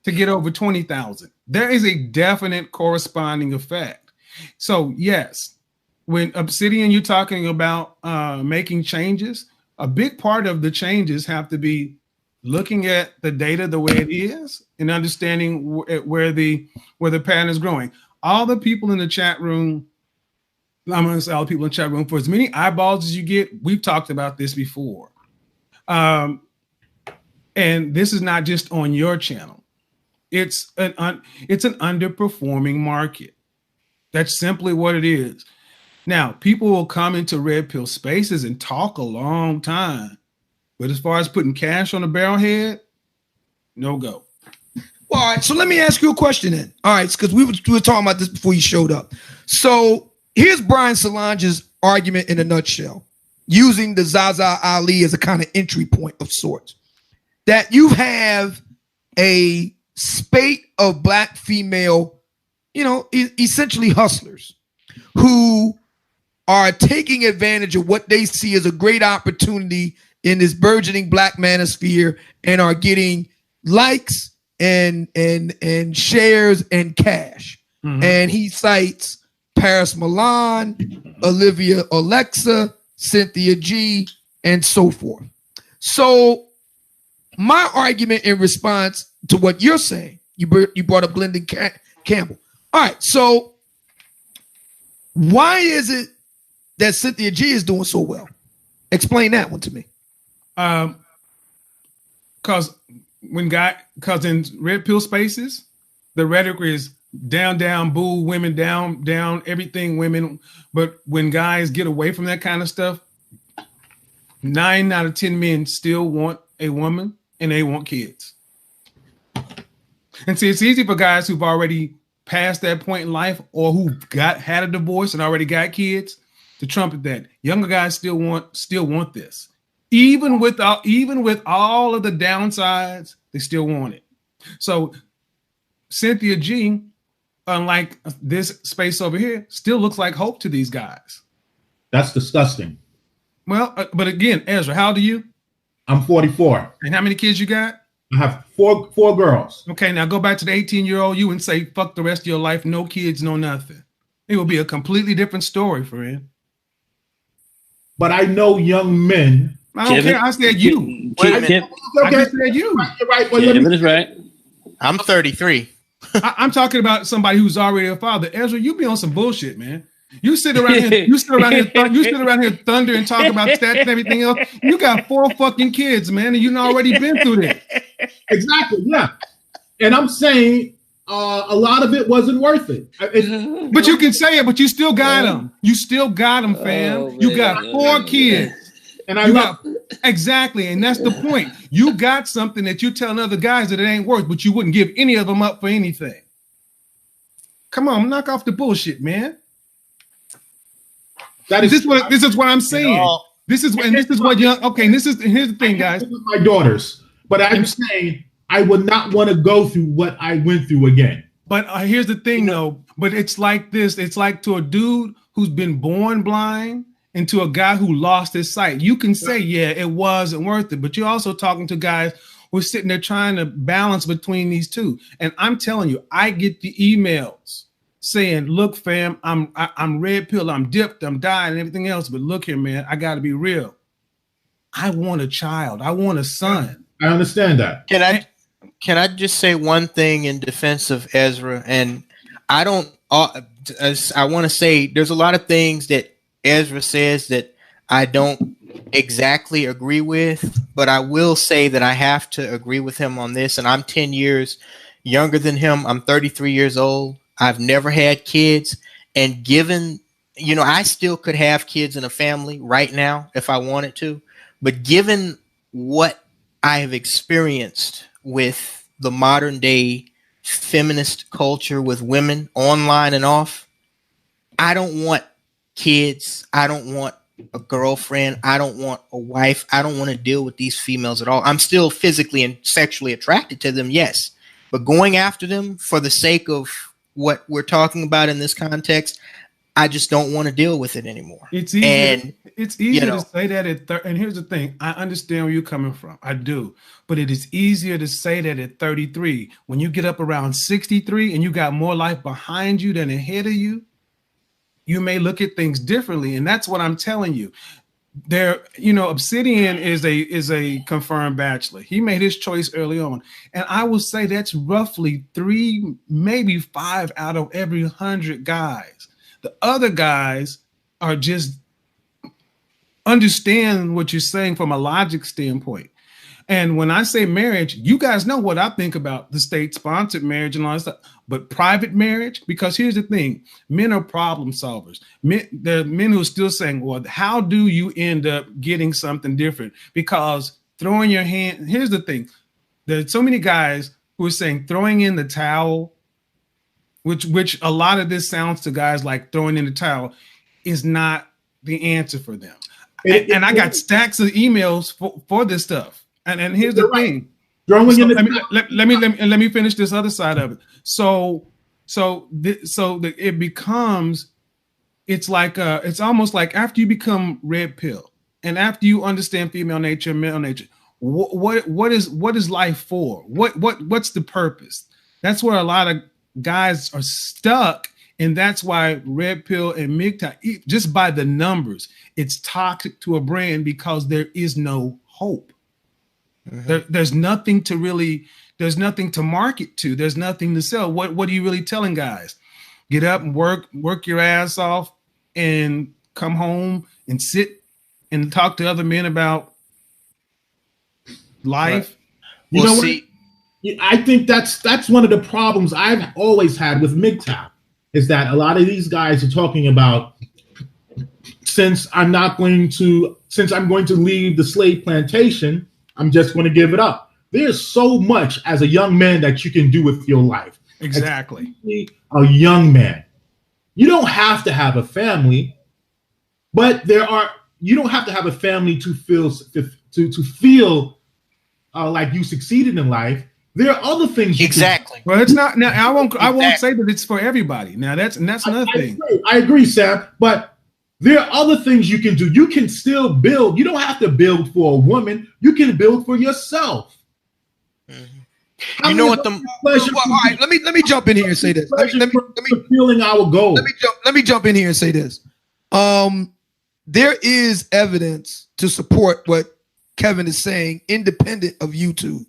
S3: to get over 20,000. There is a definite corresponding effect. So yes, when Obsidian, you're talking about making changes, a big part of the changes have to be looking at the data the way it is and understanding where the pattern is growing. All the people in the chat room, I'm going to say all the people in the chat room, for as many eyeballs as you get, we've talked about this before. And this is not just on your channel. It's an underperforming market. That's simply what it is. Now, people will come into Red Pill spaces and talk a long time. But as far as putting cash on the barrelhead, no go.
S4: Well, all right, so let me ask you a question then. All right, because we were talking about this before you showed up. So here's Brian Solange's argument in a nutshell, using the Zaza Ali as a kind of entry point of sorts. That you have a spate of black female, essentially hustlers who are taking advantage of what they see as a great opportunity in this burgeoning black manosphere and are getting likes and shares and cash. Mm-hmm. And he cites Paris Milan, Olivia Alexa, Cynthia G, and so forth. So my argument in response to what you're saying, you brought up Glendon Campbell. All right, so why is it that Cynthia G is doing so well? Explain that one to me.
S3: Because in Red Pill spaces, the rhetoric is down, boo, women, down, everything, women. But when guys get away from that kind of stuff, 9 out of 10 men still want a woman and they want kids. And see, it's easy for guys who've already passed that point in life or who had a divorce and already got kids to trumpet that. Younger guys still want this. Even with all of the downsides, they still want it. So Cynthia G, unlike this space over here, still looks like hope to these guys.
S2: That's disgusting.
S3: Well, but again, Ezra, how old are you?
S2: I'm 44.
S3: And how many kids you got?
S2: I have four girls.
S3: Okay, now go back to the 18-year-old you and say, fuck the rest of your life, no kids, no nothing. It will be a completely different story, friend.
S2: But I know young men.
S3: I don't care. I said you.
S1: Wait a minute.
S3: I just said you.
S2: You're right. Well,
S5: Kevin is right.
S1: I'm 33.
S3: I'm talking about somebody who's already a father. Ezra, you be on some bullshit, man. You sit around here, thunder and talk about stats and everything else. You got 4 fucking kids, man, and you've already been through this.
S2: Exactly, yeah. And I'm saying a lot of it wasn't worth it.
S3: But you can say it, but you still got them. You still got them, fam. Oh, you got 4 kids.
S2: And I got
S3: exactly, and that's the point. You got something that you're telling other guys that it ain't worth, but you wouldn't give any of them up for anything. Come on, knock off the bullshit, man. This is what I'm saying. Here's the thing, guys.
S2: My daughters, but I'm saying I would not want to go through what I went through again.
S3: But here's the thing, though. But it's like this. It's like to a dude who's been born blind and to a guy who lost his sight. You can say, yeah, it wasn't worth it, but you're also talking to guys who are sitting there trying to balance between these two. And I'm telling you, I get the emails saying, look, fam, I'm red pill, I'm dipped, I'm dying, and everything else. But look here, man, I got to be real. I want a child. I want a son.
S2: I understand that.
S1: Can I just say one thing in defense of Ezra? And I want to say there's a lot of things that Ezra says that I don't exactly agree with, but I will say that I have to agree with him on this. And I'm 10 years younger than him. I'm 33 years old. I've never had kids. And given, I still could have kids in a family right now if I wanted to. But given what I have experienced with the modern day feminist culture with women online and off, I don't want kids. I don't want a girlfriend. I don't want a wife. I don't want to deal with these females at all. I'm still physically and sexually attracted to them, yes. But going after them for the sake of what we're talking about in this context, I just don't want to deal with it anymore.
S3: It's easy. It's easier to say that and here's the thing. I understand where you're coming from. I do. But it is easier to say that at 33. When you get up around 63 and you got more life behind you than ahead of you, you may look at things differently. And that's what I'm telling you. Obsidian is a confirmed bachelor. He made his choice early on. And I will say that's roughly 3, maybe 5 out of every 100 guys. The other guys are just understand what you're saying from a logic standpoint. And when I say marriage, you guys know what I think about the state-sponsored marriage and all that stuff. But private marriage, because here's the thing, men are problem solvers. There are men who are still saying, well, how do you end up getting something different? Because throwing your hand, here's the thing. There's so many guys who are saying throwing in the towel, which a lot of this sounds to guys like throwing in the towel, is not the answer for them. And I got stacks of emails for this stuff. And here's the thing. Let me finish this other side of it. It becomes, it's almost like after you become red pill and after you understand female nature, male nature, what is life for? What's the purpose? That's where a lot of guys are stuck. And that's why red pill and MGTOW, just by the numbers, it's toxic to a brand because there is no hope. Mm-hmm. There's nothing to market to. There's nothing to sell. What are you really telling guys? Get up and work your ass off and come home and sit and talk to other men about life.
S2: Right. I think that's one of the problems I've always had with MGTOW is that a lot of these guys are talking about since I'm going to leave the slave plantation, I'm just going to give it up. There's so much as a young man that you can do with your life.
S3: Exactly.
S2: A young man. You don't have to have a family, but you don't have to have a family to feel like you succeeded in life. There are other things.
S1: Exactly.
S3: Well, it's not now. I won't say that it's for everybody. Now that's another thing.
S2: I agree, Sam. But there are other things you can do. You can still build. You don't have to build for a woman. You can build for yourself.
S1: Mm-hmm. You know what? All
S4: right, let me jump in here and say this. Let me
S2: fulfilling our goal.
S4: Let me jump in here and say this. There is evidence to support what Kevin is saying, independent of YouTube.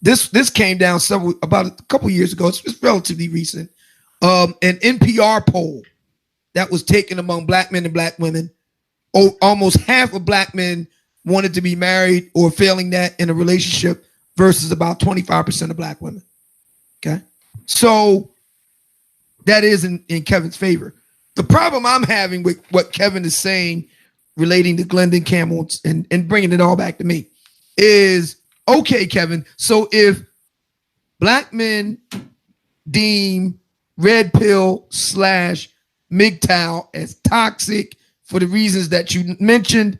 S4: This came down about a couple years ago. It's relatively recent. An NPR poll that was taken among black men and black women. Almost half of black men wanted to be married or failing that in a relationship versus about 25% of black women. Okay. So that is in Kevin's favor. The problem I'm having with what Kevin is saying relating to Glendon Campbell and bringing it all back to me is, okay, Kevin, so if black men deem red pill / MGTOW as toxic for the reasons that you mentioned,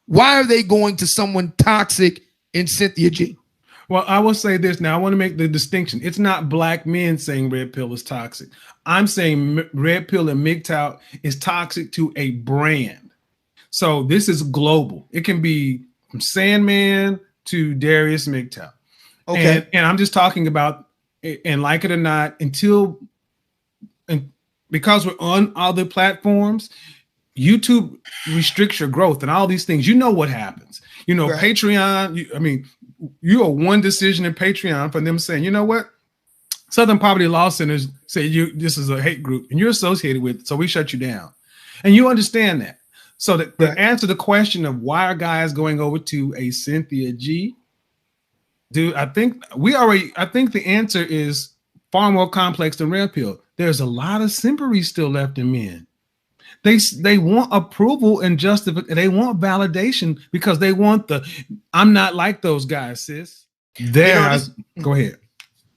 S4: why are they going to someone toxic in Cynthia G?
S3: Well, I will say this now. I want to make the distinction. It's not black men saying red pill is toxic. I'm saying red pill and MGTOW is toxic to a brand. So this is global. It can be from Sandman to Darius MGTOW. Okay. And I'm just talking about, and like it or not, because we're on other platforms, YouTube restricts your growth and all these things. You know what happens. Right. Patreon, you are one decision in Patreon for them saying, you know what? Southern Poverty Law Centers say this is a hate group and you're associated with it, so we shut you down. And you understand that. So the answer to the question of why are guys going over to a Cynthia G, dude, I think the answer is far more complex than red pill. There's a lot of simpery still left in men. They want approval and justification. They want validation because they want I'm not like those guys, sis. Go ahead.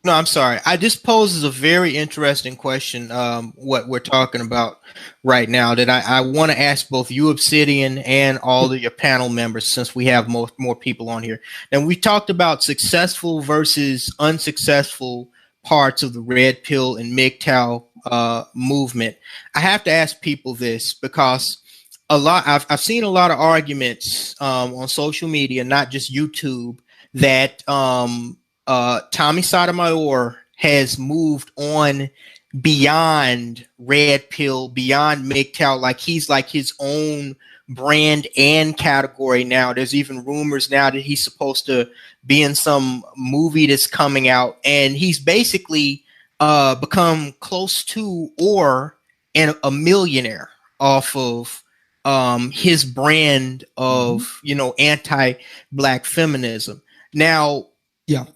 S1: No, I'm sorry. This poses a very interesting question, what we're talking about right now, that I want to ask both you, Obsidian, and all of your panel members, since we have more people on here. And we talked about successful versus unsuccessful parts of the red pill and MGTOW movement. I have to ask people this because I've seen a lot of arguments on social media, not just YouTube, that Tommy Sotomayor has moved on beyond red pill, beyond MGTOW, like he's like his own brand and category now. There's even rumors now that he's supposed to be in some movie that's coming out, and he's basically become close to or a millionaire off of his brand of anti-black feminism. Now,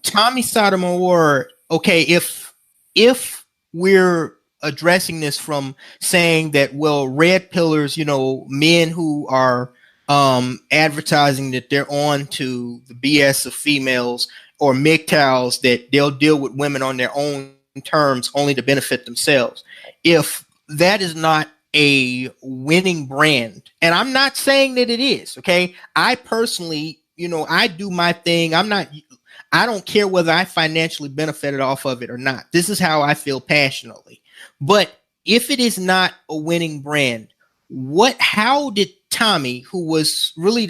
S1: Tommy Sotomayor, okay, if we're addressing this from saying that, well, red pillars, men who are advertising that they're on to the BS of females, or MGTOWs that they'll deal with women on their own terms only to benefit themselves. If that is not a winning brand, and I'm not saying that it is, okay? I personally, I do my thing. I don't care whether I financially benefited off of it or not. This is how I feel passionately. But if it is not a winning brand, how did Tommy, who was really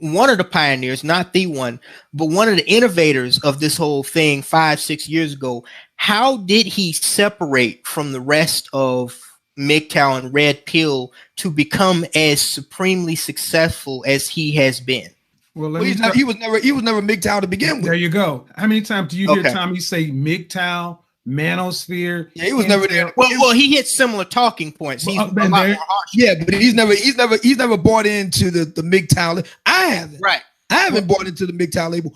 S1: one of the pioneers, not the one, but one of the innovators of this whole thing 5-6 years ago, how did he separate from the rest of MGTOW and red pill to become as supremely successful as he has been?
S4: Well, he was never MGTOW to begin with.
S3: There you go. How many times do you hear Tommy say MGTOW, manosphere?
S4: Yeah, he was never there.
S1: Well, he hit similar talking points. He's
S4: but he's never bought into the MGTOW. I haven't.
S1: Right.
S4: I haven't bought into the MGTOW label.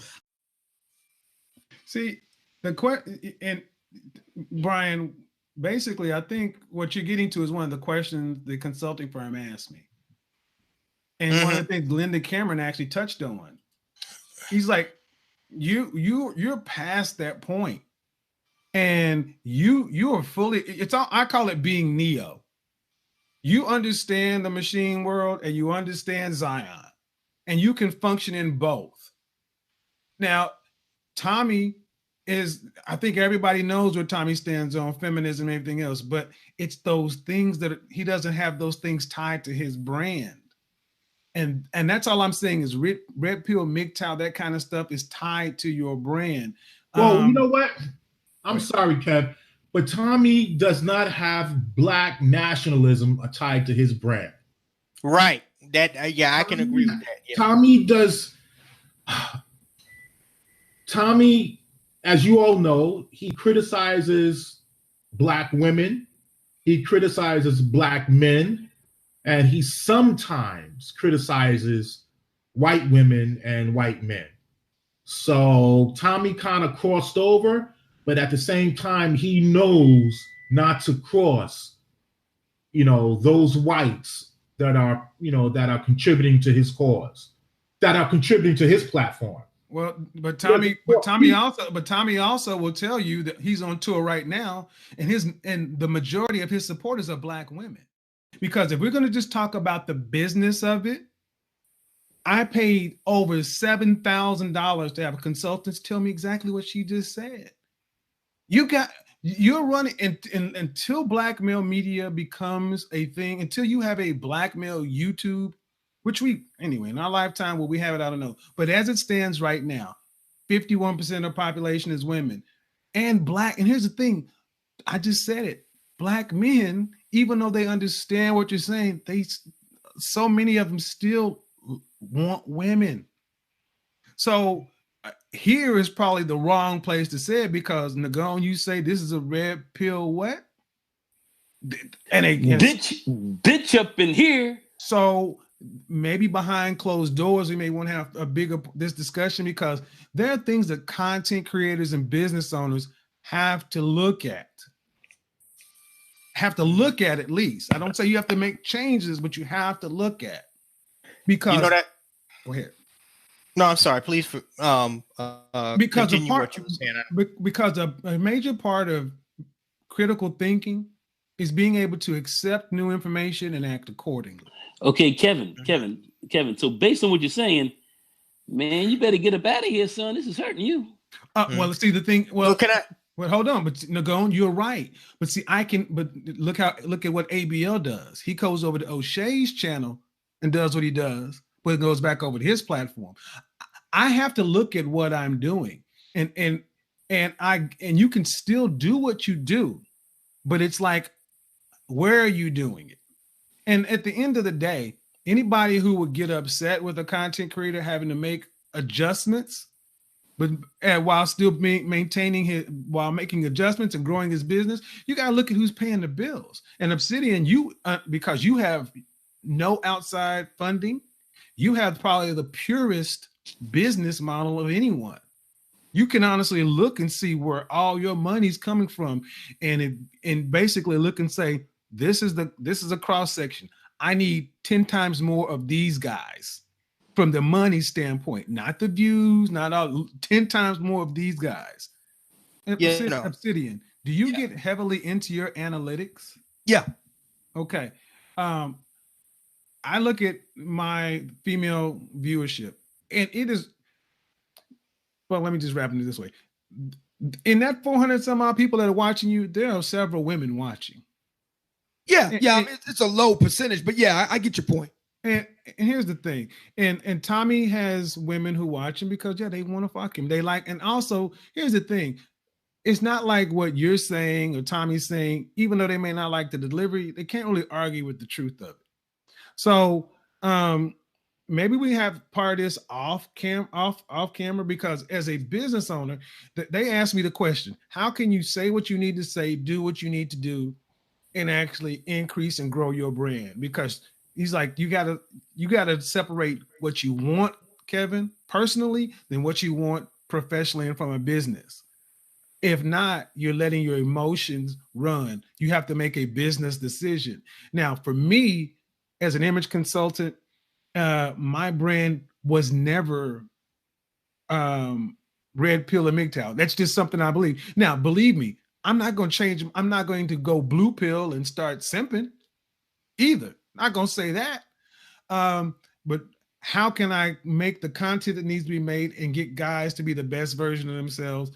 S3: See, the question, and Brian, basically, I think what you're getting to is one of the questions the consulting firm asked me. And one of the things Linda Cameron actually touched on, he's like, you're past that point, and you are fully. I call it being Neo. You understand the machine world and you understand Zion, and you can function in both. Now, Tommy I think everybody knows where Tommy stands on feminism and everything else, but it's those things that he doesn't have those things tied to his brand. And that's all I'm saying is red pill, MGTOW, that kind of stuff is tied to your brand.
S2: Well, you know what? I'm sorry, Kev, but Tommy does not have black nationalism tied to his brand.
S1: Right. That I can agree with that. Yeah.
S2: Tommy, as you all know, he criticizes black women. He criticizes black men. And he sometimes criticizes white women and white men. So Tommy kind of crossed over, but at the same time, he knows not to cross, those whites that are contributing to his cause, that are contributing to his platform.
S3: Well, but Tommy also will tell you that he's on tour right now, and the majority of his supporters are black women. Because if we're going to just talk about the business of it, I paid over $7,000 to have consultants tell me exactly what she just said. You're running until black male media becomes a thing, until you have a black male YouTube, which in our lifetime, will we have it? I don't know. But as it stands right now, 51% of the population is women and black. And here's the thing. I just said it. Black men, even though they understand what you're saying, so many of them still want women. So here is probably the wrong place to say it, because Nagone, you say this is a red pill what?
S5: And bitch up in here.
S3: So maybe behind closed doors, we may want to have a bigger this discussion, because there are things that content creators and business owners have to look at. At least. I don't say you have to make changes, but you have to look at, because
S1: that.
S3: Go ahead.
S1: No, I'm sorry. Please,
S3: because
S1: continue what you were saying.
S3: Because a major part of critical thinking is being able to accept new information and act accordingly.
S5: Okay, Kevin. So based on what you're saying, man, you better get up out of here, son. This is hurting you.
S3: Well, see the thing. Well,
S1: can I?
S3: Well, hold on, but Nagone, you're right. But see, but look at what ABL does. He goes over to O'Shea's channel and does what he does, but it goes back over to his platform. I have to look at what I'm doing, and you can still do what you do, but it's like, where are you doing it? And at the end of the day, anybody who would get upset with a content creator having to make adjustments, but while still while making adjustments and growing his business, you got to look at who's paying the bills. And Obsidian, because you have no outside funding, you have probably the purest business model of anyone. You can honestly look and see where all your money's coming from, and basically look and say, this is a cross section. I need 10 times more of these guys from the money standpoint, not the views, not all, 10 times more of these guys. Obsidian, do you get heavily into your analytics?
S4: Yeah.
S3: Okay. I look at my female viewership, and it is, well, let me just wrap it this way. In that 400 some odd people that are watching you, there are several women watching.
S4: Yeah, it's a low percentage, but yeah, I get your point.
S3: And here's the thing, and Tommy has women who watch him because they want to fuck him. They like, and also here's the thing, it's not like what you're saying or Tommy's saying, even though they may not like the delivery, they can't really argue with the truth of it. So maybe we have part of this off camera, because as a business owner, they asked me the question, how can you say what you need to say, do what you need to do, and actually increase and grow your brand? Because he's like, you gotta separate what you want, Kevin, personally, than what you want professionally and from a business. If not, you're letting your emotions run. You have to make a business decision. Now, for me, as an image consultant, my brand was never red pill or MGTOW. That's just something I believe. Now, believe me, I'm not going to change. I'm not going to go blue pill and start simping either. Not going to say that. But how can I make the content that needs to be made and get guys to be the best version of themselves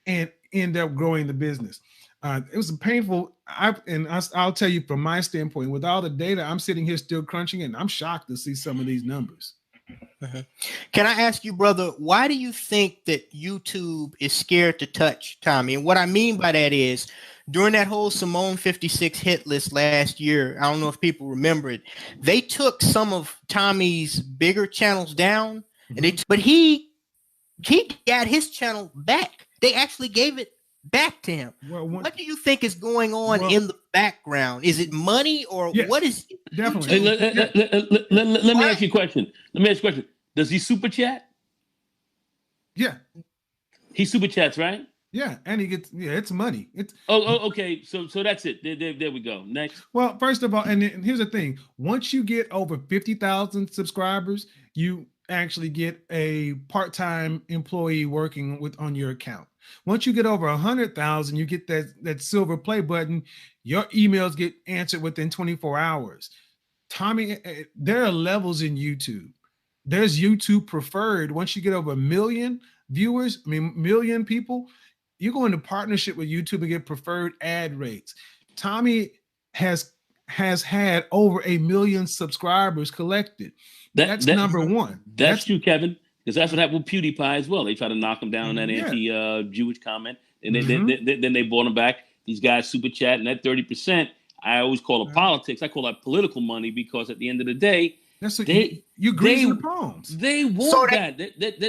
S3: and end up growing the business? It was painful. I'll tell you from my standpoint, with all the data, I'm sitting here still crunching it, and I'm shocked to see some of these numbers.
S1: Mm-hmm. Can I ask you, brother, why do you think that YouTube is scared to touch Tommy? And what I mean by that is, during that whole Simone 56 hit list last year, I don't know if people remember it, they took some of Tommy's bigger channels down, and but he got his channel back. They actually gave it back to him. What do you think is going on in the background? Is it money, or what is it?
S5: Definitely. Let me ask you a question. Does he super chat?
S3: Yeah.
S5: He super chats, right?
S3: Yeah, and he gets, it's money. It's
S5: okay. So that's it. There we go. Next.
S3: Well, first of all, and here's the thing: once you get over 50,000 subscribers, you actually get a part-time employee working on your account. Once you get over 100,000, you get that silver play button. Your emails get answered within 24 hours. Tommy, there are levels in YouTube. There's YouTube preferred. Once you get over 1 million viewers, million people, you go into partnership with YouTube and get preferred ad rates. Tommy has had over 1 million subscribers collected. That's number one.
S5: That's true, Kevin, because that's what happened with PewDiePie as well. They tried to knock him down on that anti-Jewish comment, and then they brought him back. These guys super chat, and that 30%, I always call it politics. I call that political money, because at the end of the day,
S3: That's what you greasing the palms.
S5: They want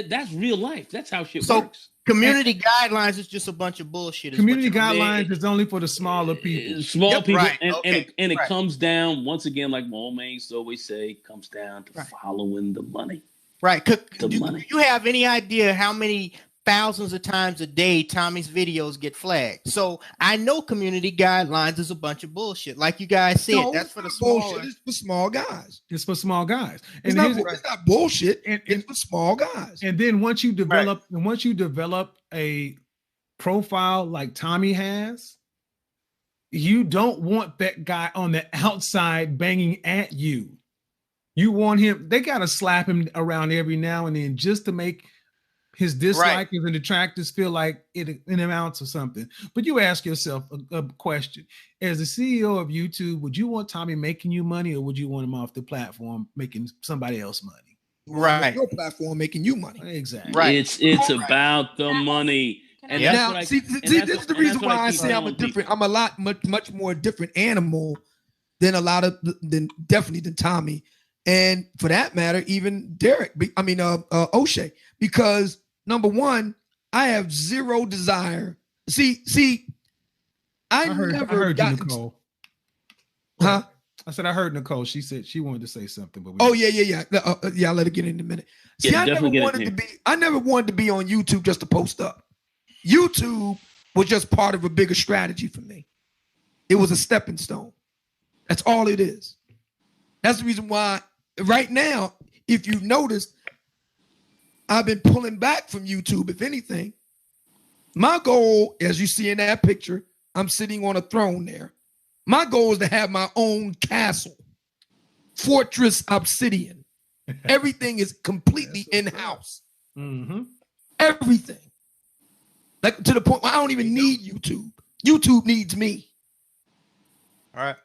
S5: that's real life. That's how shit works.
S1: Community guidelines is just a bunch of bullshit.
S3: Community guidelines is only for the smaller people.
S5: People,
S1: right.
S5: And it comes down, once again, like my old man used to always say, it comes down to following the money.
S1: Right. Do you have any idea how many thousands of times a day Tommy's videos get flagged? So I know community guidelines is a bunch of bullshit. Like you guys said, that's for the smaller.
S4: It's for small guys.
S3: It's for small guys.
S4: And it's not bullshit. It's for small guys.
S3: And then once you develop, a profile like Tommy has, you don't want that guy on the outside banging at you. You want him. They gotta slap him around every now and then just to make his dislikers and detractors feel like it amounts or something. But you ask yourself a question. As the CEO of YouTube, would you want Tommy making you money, or would you want him off the platform making somebody else money?
S4: Right. Your platform making you money.
S3: Exactly.
S1: Right.
S5: It's about the money. And
S4: now, this is the reason why I say I'm a different, I'm a lot much more different animal than definitely than Tommy. And for that matter, even Derek, O'Shea, because number one, I have zero desire. I heard you,
S3: Nicole.
S4: Huh?
S3: I said I heard Nicole. She said she wanted to say something, but
S4: I'll let her get in a minute. See, I never wanted to be on YouTube just to post up. YouTube was just part of a bigger strategy for me. It was a stepping stone. That's all it is. That's the reason why right now, if you've noticed, I've been pulling back from YouTube. If anything, my goal, as you see in that picture, I'm sitting on a throne there. My goal is to have my own castle, Fortress Obsidian. Everything is completely in-house.
S3: Mm-hmm.
S4: Everything. Like to the point where I don't even need YouTube. YouTube needs me.
S1: All right.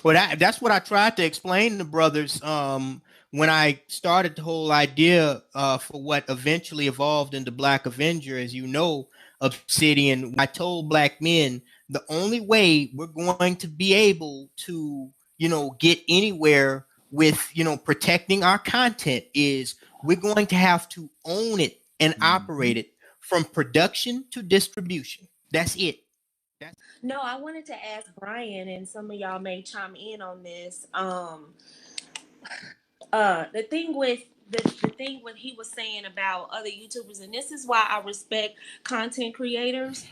S1: Well, that's what I tried to explain to brothers when I started the whole idea for what eventually evolved into Black Avenger, as you know, Obsidian. I told black men the only way we're going to be able to, get anywhere with, protecting our content is we're going to have to own it and operate it from production to distribution. That's it.
S6: No, I wanted to ask Brian, and some of y'all may chime in on this. The thing with what he was saying about other YouTubers, and this is why I respect content creators,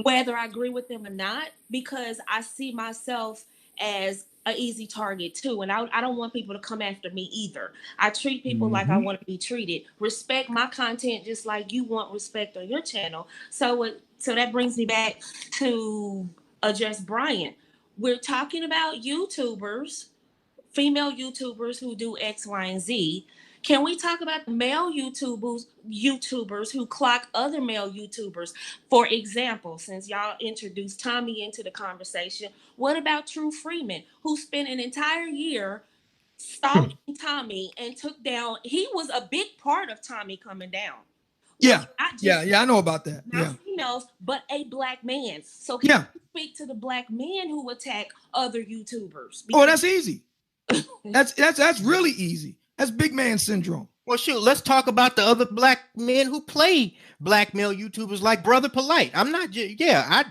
S6: whether I agree with them or not, because I see myself as an easy target too, and I don't want people to come after me either. I treat people like I want to be treated. Respect my content just like you want respect on your channel. So that brings me back to address Brian. We're talking about YouTubers, female YouTubers who do X, Y, and Z. Can we talk about the male YouTubers who clock other male YouTubers? For example, since y'all introduced Tommy into the conversation, what about True Freeman, who spent an entire year stalking Tommy and took down? He was a big part of Tommy coming down.
S4: Yeah, I know about that.
S6: Not females, but a black man. So can you speak to the black men who attack other YouTubers?
S4: Because that's easy. That's really easy. That's big man syndrome.
S1: Well, shoot, let's talk about the other black men who play black male YouTubers like Brother Polite. I'm not, I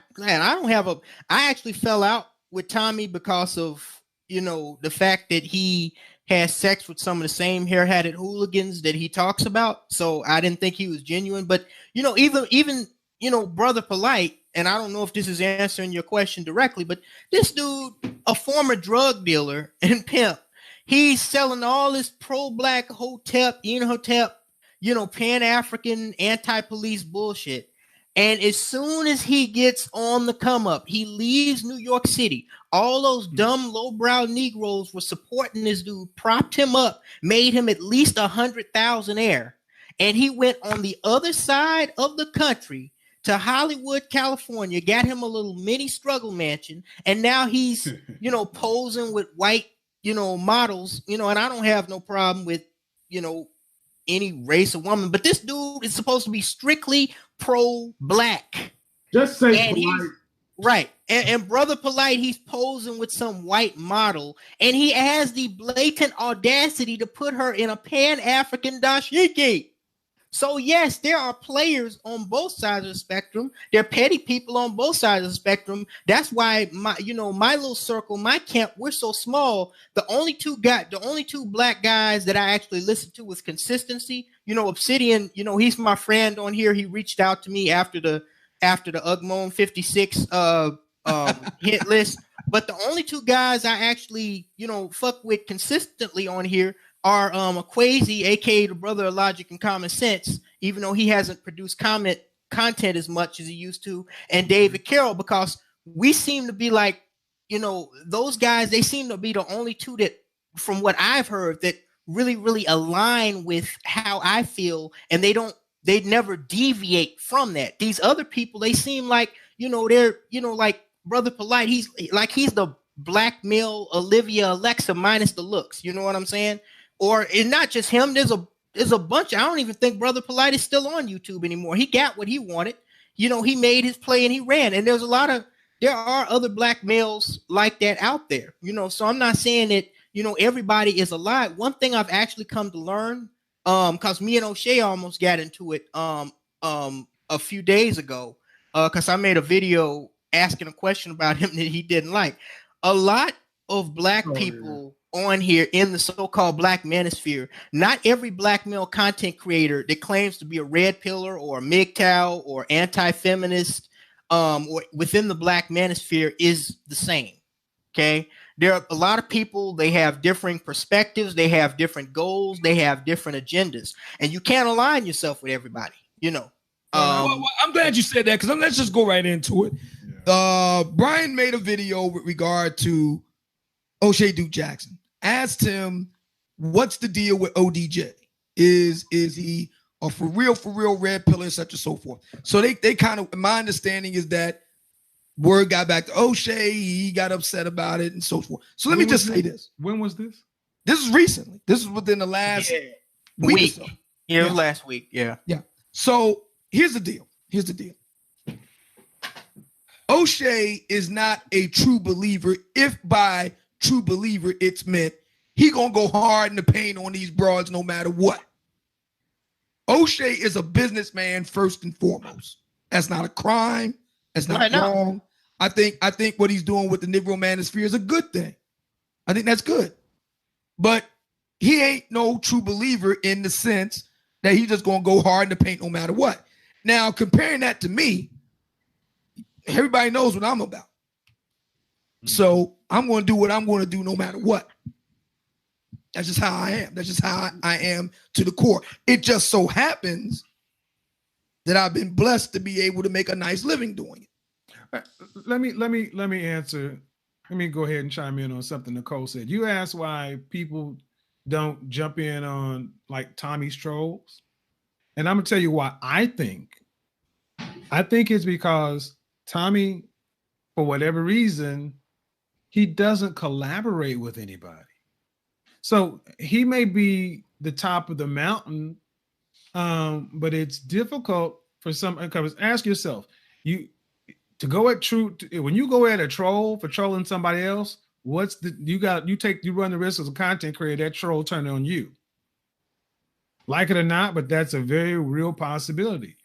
S1: actually fell out with Tommy because of, the fact that he has sex with some of the same hair-hatted hooligans that he talks about. So I didn't think he was genuine. But, even Brother Polite, and I don't know if this is answering your question directly, but this dude, a former drug dealer and pimp, he's selling all this pro-black Hotep, Pan-African anti-police bullshit. And as soon as he gets on the come up, he leaves New York City. All those dumb lowbrow Negroes were supporting this dude, propped him up, made him at least 100,000 and he went on the other side of the country to Hollywood, California, got him a little mini struggle mansion, and now he's, posing with white, models, and I don't have no problem with, any race of woman, but this dude is supposed to be strictly pro-black.
S2: Just say Polite
S7: Right. And Brother Polite, he's posing with some white model, and he has the blatant audacity to put her in a Pan-African dashiki. So yes, there are players on both sides of the spectrum. There are petty people on both sides of the spectrum. That's why my little circle, my camp, we're so small. The only two black guys that I actually listen to with consistency, Obsidian, he's my friend on here. He reached out to me after the Ugmon 56 hit list. But the only two guys I actually, fuck with consistently on here are Aquazi, aka the brother of Logic and Common Sense, even though he hasn't produced content as much as he used to, and David Carroll, because we seem to be like, those guys, they seem to be the only two that, from what I've heard, that really, really align with how I feel, and they never deviate from that. These other people, they seem like, they're, like Brother Polite, he's the black male Olivia Alexa minus the looks. You know what I'm saying? Or it's not just him. There's a bunch. I don't even think Brother Polite is still on YouTube anymore. He got what he wanted. He made his play and he ran. And there are other black males like that out there. So I'm not saying that, everybody is alive. One thing I've actually come to learn, because me and O'Shea almost got into it a few days ago, because I made a video asking a question about him that he didn't like. A lot of black people on here in the so-called black manosphere, not every black male content creator that claims to be a red pillar or a MGTOW or anti-feminist or within the black manosphere is the same. Okay. There are a lot of people, they have differing perspectives, they have different goals, they have different agendas, and you can't align yourself with everybody,
S4: I'm glad you said that, because let's just go right into it. Yeah. Brian made a video with regard to O'Shea Duke Jackson. Asked him, what's the deal with ODJ? Is he a for real red pillar, such and so forth? So they kind of, my understanding is that word got back to O'Shea, he got upset about it and so forth. So let me just say this.
S3: When was this?
S4: This is recently. This is within the last week or so.
S7: Yeah, last week. Yeah.
S4: Yeah. So here's the deal. O'Shea is not a true believer, if by true believer it's meant he gonna go hard in the paint on these broads no matter what. O'Shea is a businessman first and foremost. That's not a crime. That's not wrong. I think what he's doing with the Negro Manosphere is a good thing. I think that's good. But he ain't no true believer in the sense that he just gonna go hard in the paint no matter what. Now, comparing that to me, everybody knows what I'm about. So I'm going to do what I'm going to do no matter what. That's just how I am. That's just how I am to the core. It just so happens that I've been blessed to be able to make a nice living doing it.
S3: Let me answer. Let me go ahead and chime in on something Nicole said. You asked why people don't jump in on like Tommy's trolls. And I'm going to tell you why I think it's because Tommy, for whatever reason, he doesn't collaborate with anybody. So he may be the top of the mountain, but it's difficult for some. Because ask yourself, when you go at a troll for trolling somebody else, you run the risk as a content creator that troll turn on you. Like it or not, but that's a very real possibility.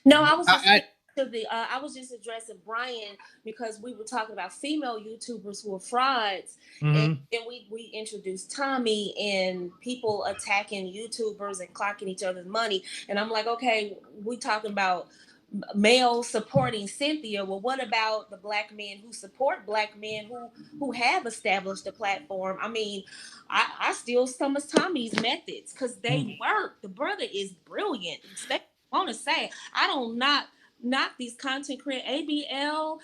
S6: No, I was just addressing Brian because we were talking about female YouTubers who are frauds, and we introduced Tommy and people attacking YouTubers and clocking each other's money, and I'm like, okay, we talking about males supporting Cynthia. Well, what about the black men who support black men who have established a platform? I mean, I steal some of Tommy's methods because they work. The brother is brilliant. They want to say I don't knock these content creators. ABL,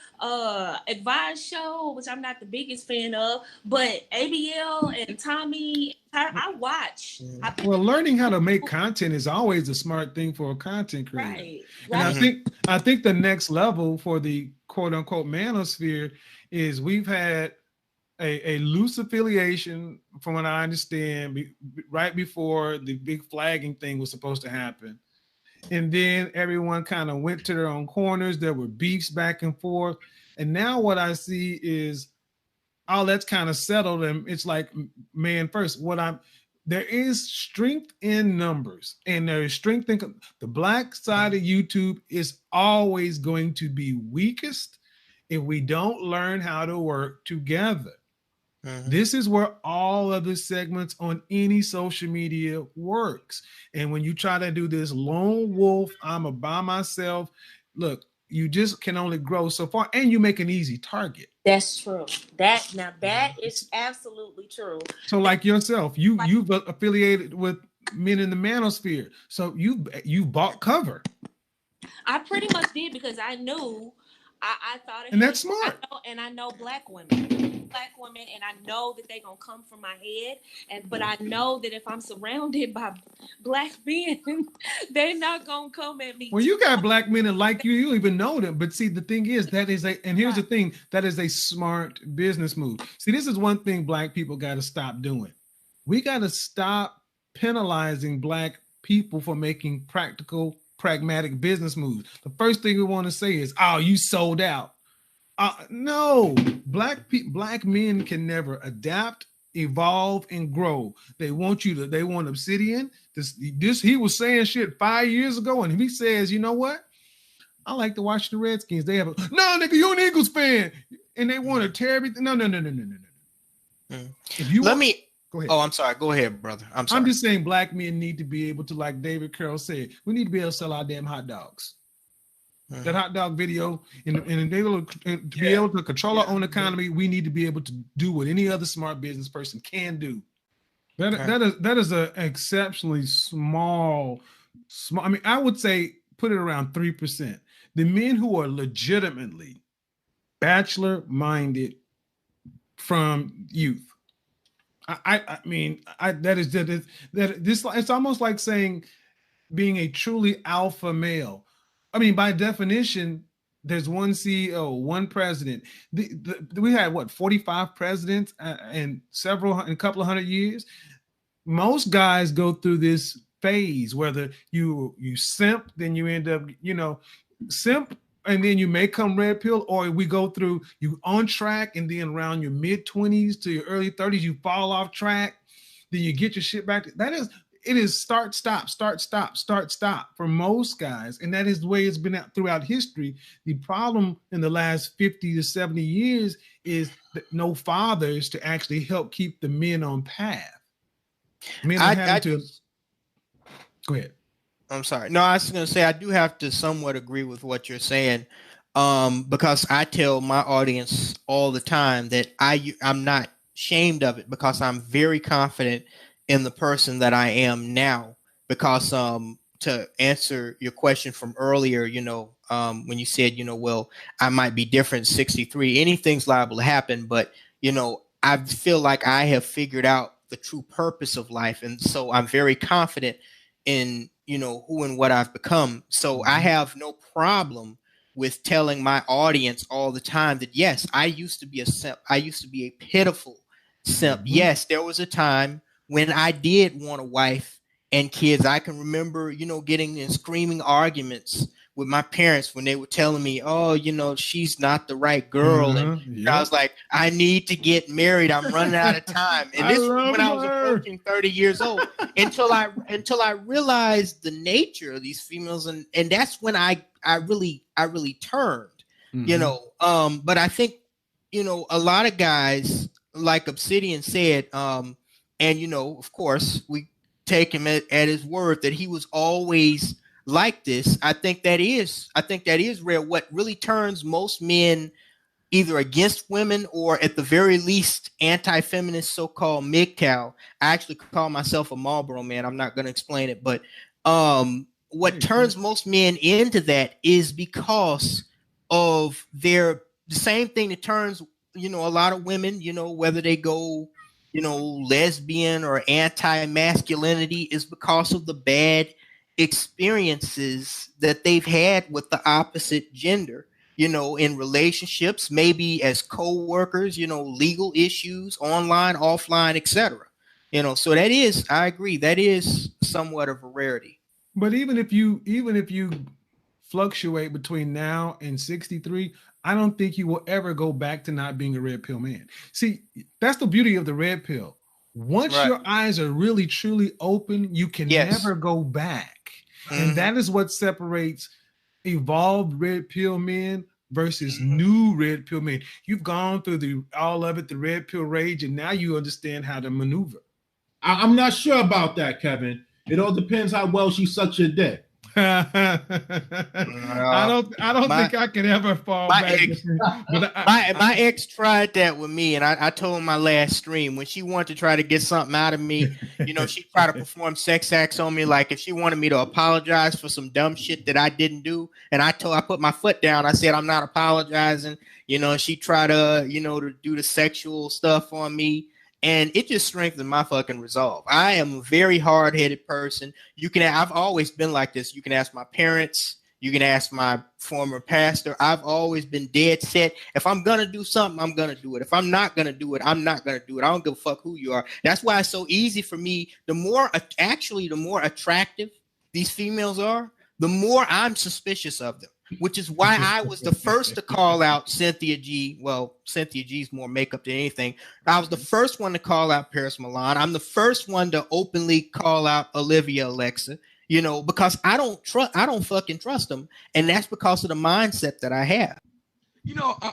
S6: Advice Show, which I'm not the biggest fan of, but ABL and Tommy, I watch.
S3: Well, learning how to make content is always a smart thing for a content creator. Right. And I think the next level for the quote unquote manosphere is we've had a loose affiliation, from what I understand, right before the big flagging thing was supposed to happen. and then everyone kind of went to their own corners. There were beefs back and forth. And now what I see is all that's kind of settled, and it's like man first. There is strength in numbers, and there is strength in the black side of YouTube is always going to be weakest if we don't learn how to work together. This is where all of the segments on any social media works. And when you try to do this lone wolf, I'm a by myself, look, you just can only grow so far, and you make an easy target.
S6: That's true. That is absolutely true.
S3: So, like yourself, you've affiliated with Men in the Manosphere, so you bought cover.
S6: I pretty much did because I knew I thought,
S3: and that's smart.
S6: I know black women, and I know that they're gonna come from my head, but I know that if I'm surrounded by black men, they're not gonna come at me.
S3: Well, you got black men that like you don't even know them. But see, the thing is, here's the thing, that is a smart business move. See, this is one thing black people got to stop doing. We got to stop penalizing black people for making pragmatic business moves. The first thing we want to say is, "Oh, you sold out." No, black men can never adapt, evolve, and grow. They want Obsidian. This he was saying shit 5 years ago, and if he says, you know what? I like to watch the Redskins. They have no, nigga, you're an Eagles fan, and they want to tear everything. No. If you go ahead.
S7: Oh, I'm sorry. Go ahead, brother. I'm sorry.
S3: I'm just saying black men need to be able to, like David Carroll said, we need to be able to sell our damn hot dogs. That hot dog video, and to be able to control our own economy, we need to be able to do what any other smart business person can do. That is an exceptionally small. I mean, I would say put it around 3%. The men who are legitimately bachelor-minded from youth. It's almost like saying being a truly alpha male. I mean, by definition, there's one CEO, one president. We had 45 presidents and a couple of hundred years. Most guys go through this phase, whether you simp, then you end up, simp, and then you may come red pill, or we go through you on track, and then around your mid 20s to your early 30s, you fall off track. Then you get your shit back. It is start, stop for most guys. And that is the way it's been throughout history. The problem in the last 50 to 70 years is that no fathers to actually help keep the men on path. Men are having to. Go ahead.
S7: I'm sorry. No, I was going to say, I do have to somewhat agree with what you're saying, because I tell my audience all the time that I'm not ashamed of it, because I'm very confident in the person that I am now. Because to answer your question from earlier, when you said, well, I might be different 63, anything's liable to happen, but I feel like I have figured out the true purpose of life, and so I'm very confident in who and what I've become. So I have no problem with telling my audience all the time that yes, I used to be a simp. I used to be a pitiful simp. Yes, there was a time when I did want a wife and kids. I can remember, getting in screaming arguments with my parents when they were telling me, oh, she's not the right girl. And I was like, I need to get married. I'm running out of time. And this was when I was approaching 30 years old until I realized the nature of these females. And that's when I really turned, but I think, a lot of guys, like Obsidian said, and, of course, we take him at his word that he was always like this. I think that is rare. What really turns most men either against women or at the very least anti-feminist so-called MGTOW. I actually call myself a Marlboro man. I'm not going to explain it, but what turns most men into that is because of the same thing that turns, a lot of women, whether they go, lesbian or anti-masculinity, is because of the bad experiences that they've had with the opposite gender, in relationships, maybe as co-workers, legal issues, online, offline, etc. So I agree, that is somewhat of a rarity.
S3: But even if you fluctuate between now and 63, I don't think you will ever go back to not being a red pill man. See, that's the beauty of the red pill. Once
S7: Right.
S3: your eyes are really truly open, you can
S7: Yes.
S3: never go back.
S7: Mhm.
S3: And that is what separates evolved red pill men versus
S7: Mhm.
S3: new red pill men. You've gone through all of it, the red pill rage, and now you understand how to maneuver.
S2: I'm not sure about that, Kevin. It all depends how well she sucks your dick.
S3: I don't think I could ever fall back.
S7: My ex tried that with me, and I told him my last stream when she wanted to try to get something out of me. You know, she tried to perform sex acts on me, like if she wanted me to apologize for some dumb shit that I didn't do, and I put my foot down. I said I'm not apologizing. You know, she tried to to do the sexual stuff on me. And it just strengthened my fucking resolve. I am a very hard-headed person. I've always been like this. You can ask my parents. You can ask my former pastor. I've always been dead set. If I'm going to do something, I'm going to do it. If I'm not going to do it, I'm not going to do it. I don't give a fuck who you are. That's why it's so easy for me. The more attractive these females are, the more I'm suspicious of them. Which is why I was the first to call out Cynthia G. Well, Cynthia G's more makeup than anything. I was the first one to call out Paris Milan. I'm the first one to openly call out Olivia Alexa, because I don't fucking trust them. And that's because of the mindset that I have.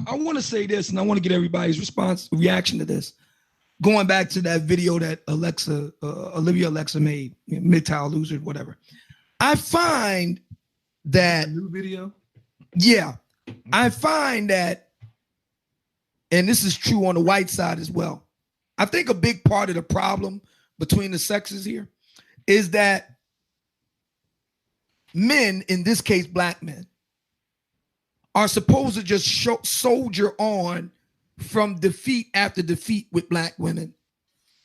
S4: I want to say this, and I want to get everybody's reaction to this. Going back to that video that Olivia Alexa made, MGTOW loser, whatever. I find that
S3: new video.
S4: Yeah, I find that, and this is true on the white side as well. I think a big part of the problem between the sexes here is that men, in this case, black men, are supposed to just soldier on from defeat after defeat with black women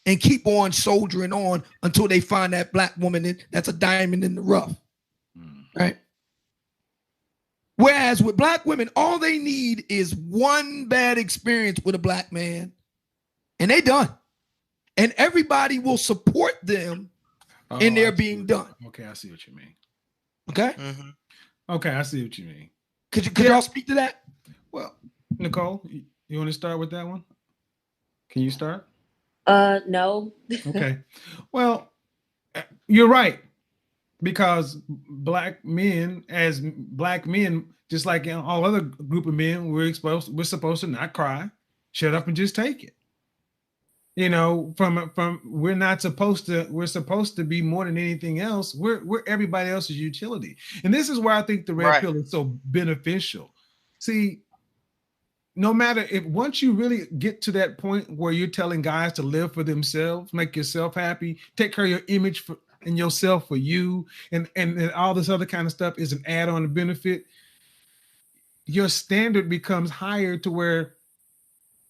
S4: and keep on soldiering on until they find that black woman that's a diamond in the rough, right? Whereas with black women, all they need is one bad experience with a black man, and they done. And everybody will support them in their being done.
S3: Okay, I see what you mean.
S4: Okay?
S3: Mm-hmm. Okay, I see what you mean.
S4: Could y'all speak to that?
S3: Well, Nicole, you want to start with that one? Can you start?
S6: No.
S3: Okay. Well, you're right. Because black men, just like all other group of men, we're supposed to not cry, shut up and just take it. We're supposed to be more than anything else. We're everybody else's utility. And this is where I think the red pill is so beneficial. See, no matter once you really get to that point where you're telling guys to live for themselves, make yourself happy, take care of your image and yourself for you, and all this other kind of stuff is an add-on benefit, your standard becomes higher to where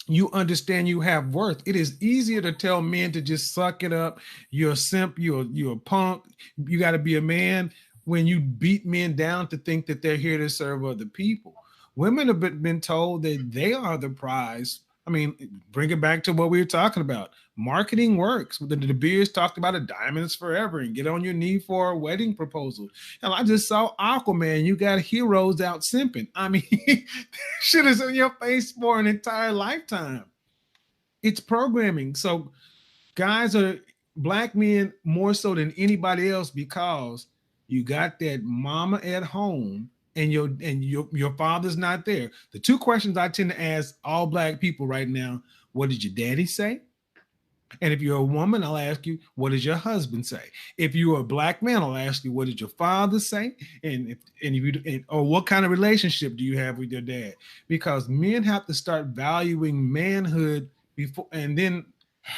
S3: you understand you have worth. It is easier to tell men to just suck it up. You're a simp, you're a punk, you got to be a man, when you beat men down to think that they're here to serve other people. Women have been told that they are the prize. I mean, bring it back to what we were talking about. Marketing works. The Beers talked about a diamonds forever and get on your knee for a wedding proposal. And I just saw Aquaman. You got heroes out simping. I mean, shit is in your face for an entire lifetime. It's programming. So guys are black men more so than anybody else because you got that mama at home and your father's not there. The two questions I tend to ask all black people right now: what did your daddy say? And if you're a woman, I'll ask you, what does your husband say? If you're a black man, I'll ask you, what did your father say? Or what kind of relationship do you have with your dad? Because men have to start valuing manhood before, and then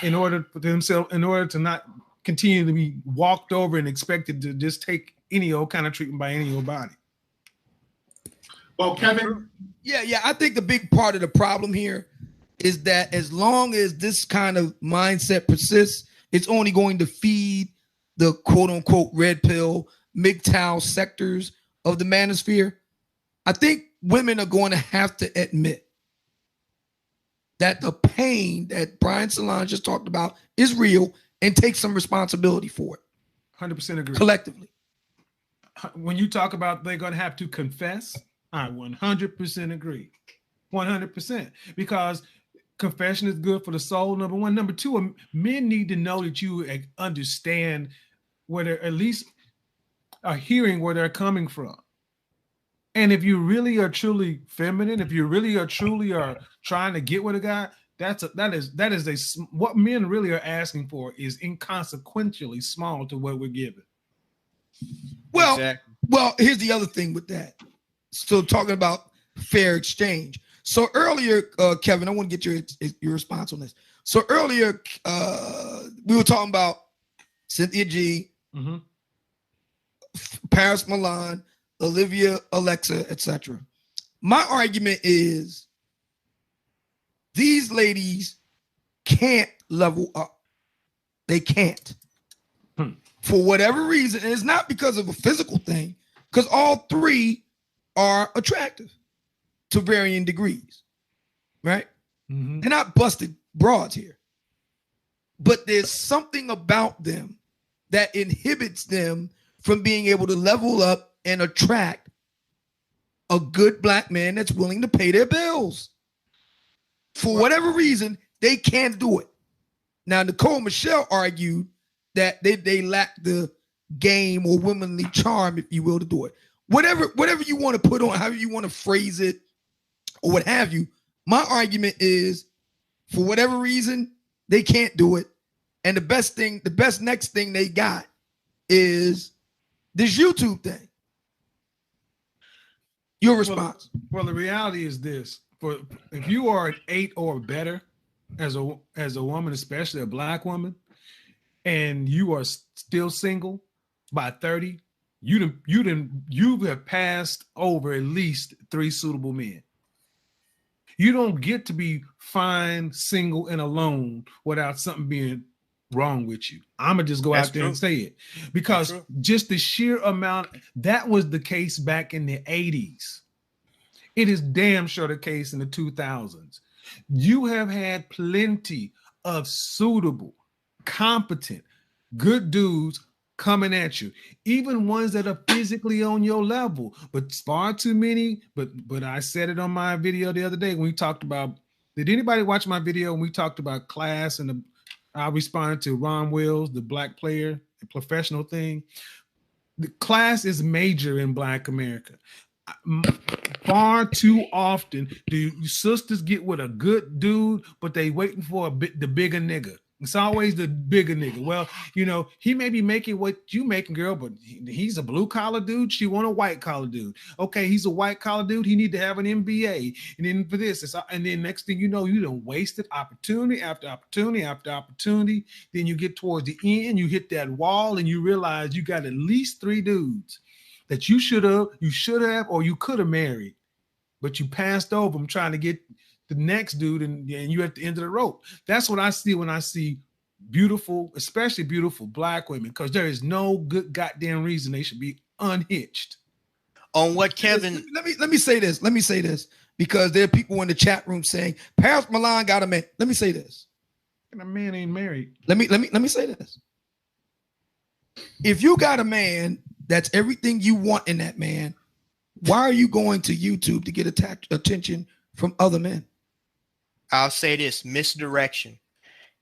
S3: in order to not continue to be walked over and expected to just take any old kind of treatment by any old body.
S2: Well, Kevin.
S4: Yeah. I think the big part of the problem here is that as long as this kind of mindset persists, it's only going to feed the quote unquote red pill, MGTOW sectors of the manosphere. I think women are going to have to admit that the pain that Brian Solange just talked about is real and take some responsibility for it.
S3: 100% agree.
S4: Collectively.
S3: when you talk about they're going to have to confess, I 100% agree. 100%. Because confession is good for the soul, number one. Number two, men need to know that you understand where they're at least are hearing where they're coming from. And if you really are truly feminine, if you really are truly are trying to get with a guy, what men really are asking for is inconsequentially small to what we're giving.
S4: Well,
S7: Exactly.
S4: well, here's the other thing with that. So talking about fair exchange. So earlier, Kevin, I want to get your response on this. So earlier, we were talking about Cynthia G, Paris Milan, Olivia, Alexa, etc. My argument is these ladies can't level up. They can't. For whatever reason, and it's not because of a physical thing, because all three are attractive to varying degrees, right? They're not busted broads here. But there's something about them that inhibits them from being able to level up and attract a good black man that's willing to pay their bills. For whatever reason, they can't do it. Now, Nicole Michelle argued that they lack the game or womanly charm, if you will, to do it. Whatever you want to put on, however you want to phrase it, or what have you, my argument is, for whatever reason, they can't do it. And the best next thing they got is this YouTube thing. Your response.
S3: Well, the reality is this: if you are an 8 or better as a woman, especially a black woman, and you are still single by 30, you have passed over at least 3 suitable men. You don't get to be fine, single, and alone without something being wrong with you. I'm gonna just go out there and say it, because just the sheer amount, that was the case back in the 80s. It is damn sure the case in the 2000s. You have had plenty of suitable, competent, good dudes coming at you, even ones that are physically on your level, but far too many. But I said it on my video the other day when we talked about, did anybody watch my video when we talked about class, and I responded to Ron Wills, the black player, the professional thing. The class is major in Black America. Far too often do sisters get with a good dude, but they waiting for the bigger nigga. It's always the bigger nigga. Well, he may be making what you making, girl, but he's a blue collar dude. She want a white collar dude. Okay, he's a white collar dude. He need to have an MBA. And then for this, and then next thing you know, you done wasted opportunity after opportunity after opportunity. Then you get towards the end, you hit that wall, and you realize you got at least 3 dudes that you should have, or you could have married, but you passed over them trying to get the next dude, and you're at the end of the rope. That's what I see when I see beautiful, especially beautiful black women, because there is no good goddamn reason they should be unhitched.
S7: On what, Kevin?
S4: Let me say this. Let me say this, because there are people in the chat room saying Paris Milan got a man. Let me say this.
S3: And a man ain't married. Let
S4: me say this. If you got a man that's everything you want in that man, why are you going to YouTube to get attention from other men?
S7: I'll say this: misdirection.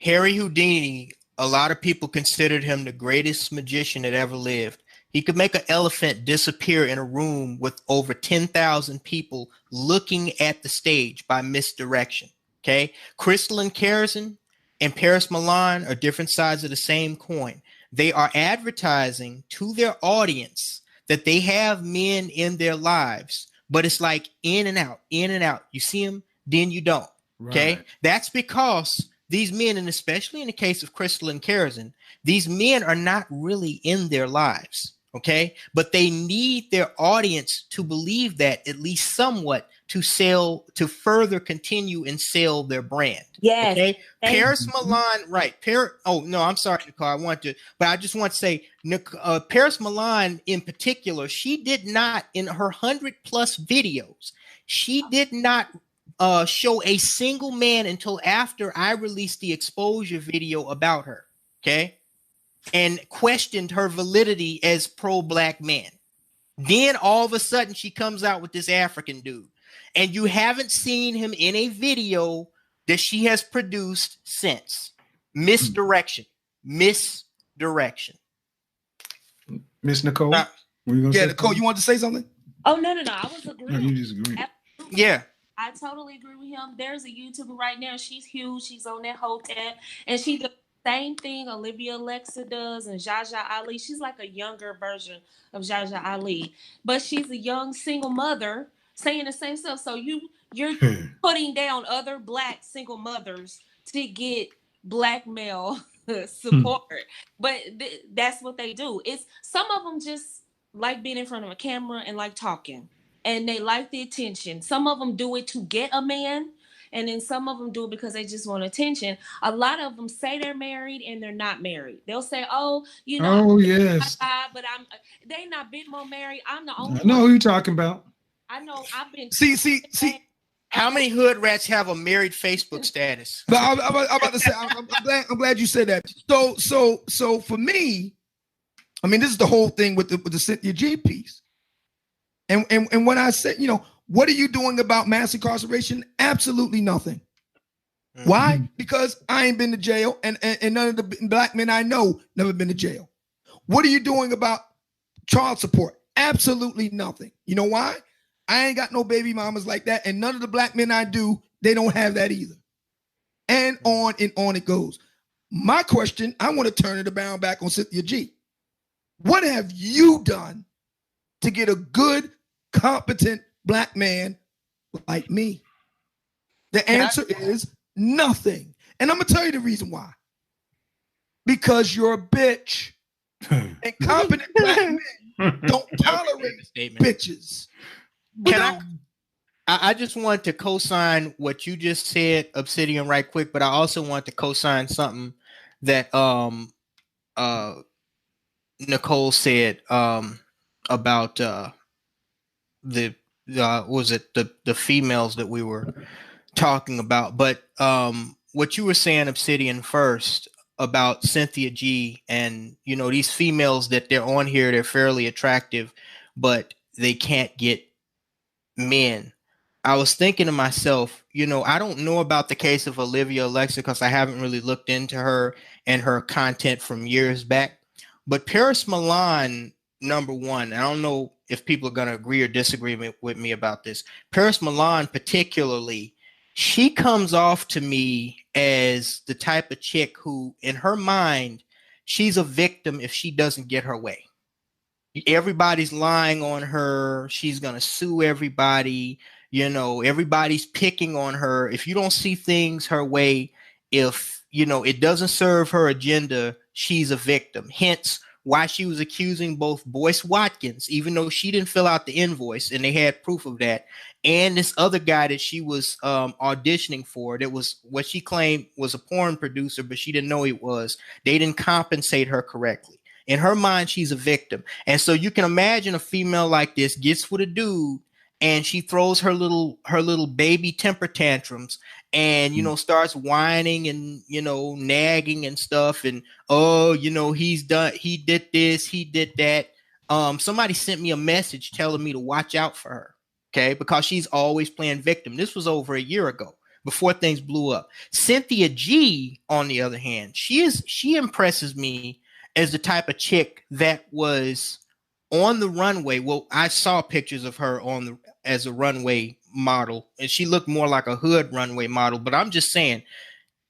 S7: Harry Houdini, a lot of people considered him the greatest magician that ever lived. He could make an elephant disappear in a room with over 10,000 people looking at the stage by misdirection. Okay. Crystalline Kerosene and Paris Milan are different sides of the same coin. They are advertising to their audience that they have men in their lives, but it's like in and out, in and out. You see them, then you don't. Okay. Right. That's because these men, and especially in the case of Crystalline Kerosene, these men are not really in their lives. Okay. But they need their audience to believe that, at least somewhat, to further continue and sell their brand.
S6: Yes.
S7: Okay. Paris Milan, right. Oh, no, I'm sorry, Nicole. But I just want to say, Paris Milan in particular, she did not, in her 100+ videos, she did not show a single man until after I released the exposure video about her. Okay. And questioned her validity as pro-black man. Then all of a sudden she comes out with this African dude, and you haven't seen him in a video that she has produced since. Misdirection. Miss
S3: Nicole.
S7: Now,
S4: Yeah, Nicole, you want to say something?
S6: Oh no. I was agreeing.
S3: No, you just agree.
S6: Absolutely.
S7: Yeah.
S6: I totally agree with him. There's a YouTuber right now. She's huge. She's on that whole tab, and she does the same thing Olivia Alexa does and Jaja Ali. She's like a younger version of Jaja Ali, but she's a young single mother saying the same stuff. So you're putting down other Black single mothers to get Black male support, but that's what they do. It's some of them just like being in front of a camera and like talking. And they like the attention. Some of them do it to get a man, and then some of them do it because they just want attention. A lot of them say they're married and they're not married. They'll say, "Oh, you know,
S3: oh yes,
S6: but they not been more married. I'm the only."
S3: I know who you're talking about.
S6: I know. I've been.
S4: See.
S7: How many hood rats have a married Facebook status?
S4: But I'm about to say, I'm glad you said that. So for me, I mean, this is the whole thing with the Cynthia G piece. And when I said, what are you doing about mass incarceration? Absolutely nothing. Mm-hmm. Why? Because I ain't been to jail, and none of the Black men I know never been to jail. What are you doing about child support? Absolutely nothing. You know why? I ain't got no baby mamas like that, and none of the Black men I do, they don't have that either. And on it goes. My question, I want to turn it around back on Cynthia G. What have you done to get a good, competent Black man like me? The answer is nothing. And I'm going to tell you the reason why. Because you're a bitch. And competent Black men don't tolerate bitches.
S7: I just want to co-sign what you just said, Obsidian, right quick, but I also want to co-sign something that Nicole said about the females that we were talking about. But what you were saying, Obsidian, first about Cynthia G and these females that they're on here, they're fairly attractive, but they can't get men. I was thinking to myself, I don't know about the case of Olivia Alexa because I haven't really looked into her and her content from years back. But Paris Milan, number one, I don't know if people are going to agree or disagree with me about this. Paris Milan particularly, she comes off to me as the type of chick who, in her mind, she's a victim if she doesn't get her way. Everybody's lying on her. She's going to sue everybody. Everybody's picking on her. If you don't see things her way, if, it doesn't serve her agenda, she's a victim. Hence why she was accusing both Boyce Watkins, even though she didn't fill out the invoice and they had proof of that, and this other guy that she was auditioning for that was what she claimed was a porn producer, but she didn't know he was. They didn't compensate her correctly. In her mind, she's a victim. And so you can imagine a female like this gets with a dude and she throws her little baby temper tantrums and, starts whining and, nagging and stuff. And, he did this, he did that. Somebody sent me a message telling me to watch out for her. Okay. Because she's always playing victim. This was over a year ago before things blew up. Cynthia G, on the other hand, she impresses me as the type of chick that was on the runway. Well, I saw pictures of her as a runway model, and she looked more like a hood runway model. But I'm just saying,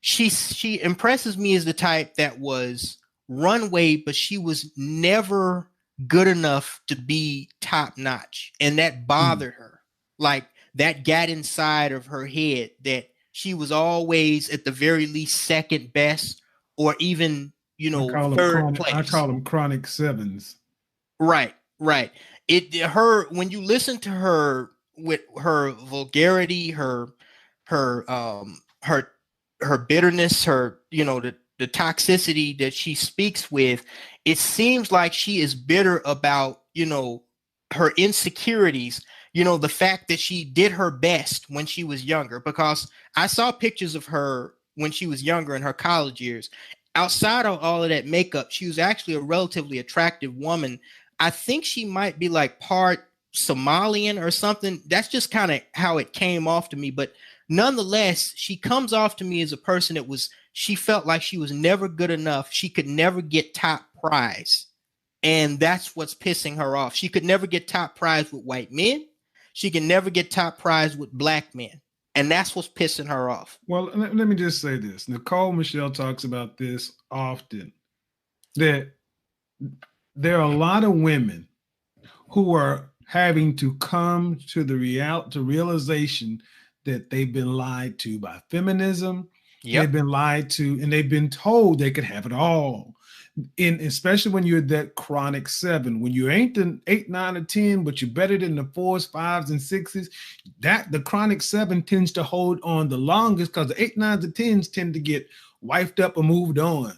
S7: she impresses me as the type that was runway, but she was never good enough to be top notch, and that bothered her. Like that got inside of her head that she was always at the very least second best, or even third place.
S3: I call them chronic sevens.
S7: Right. When you listen to her with her vulgarity, her bitterness, her the toxicity that she speaks with, it seems like she is bitter about her insecurities. The fact that she did her best when she was younger, because I saw pictures of her when she was younger in her college years. Outside of all of that makeup, she was actually a relatively attractive woman. I think she might be like part Somalian or something. That's just kind of how it came off to me. But nonetheless, she comes off to me as a person that she felt like she was never good enough. She could never get top prize. And that's what's pissing her off. She could never get top prize with white men. She can never get top prize with black men. And that's what's pissing her off.
S3: Well, let me just say this. Nicole Michelle talks about this often, that there are a lot of women who are having to come to the realization that they've been lied to by feminism. Yep. They've been lied to, and they've been told they could have it all. Especially when you're that chronic 7, when you ain't the 8, 9, or 10, but you're better than the 4s, 5s, and 6s. That the chronic 7 tends to hold on the longest because the 8, 9s, and 10s tend to get wifed up or moved on.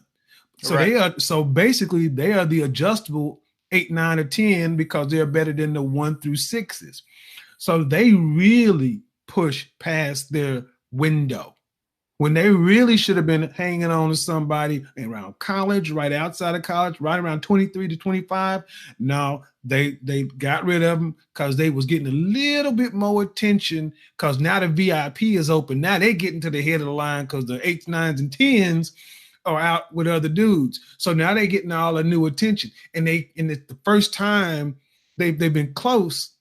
S3: So basically they are the adjustable 8, 9, or 10 because they're better than the 1 through 6s. So they really push past their window when they really should have been hanging on to somebody around college, right outside of college, right around 23 to 25. No, they got rid of them because they was getting a little bit more attention because now the VIP is open. Now they getting to the head of the line because the 8s, 9s, and 10s are out with other dudes. So now they getting all the new attention. And it's the first time they've been close,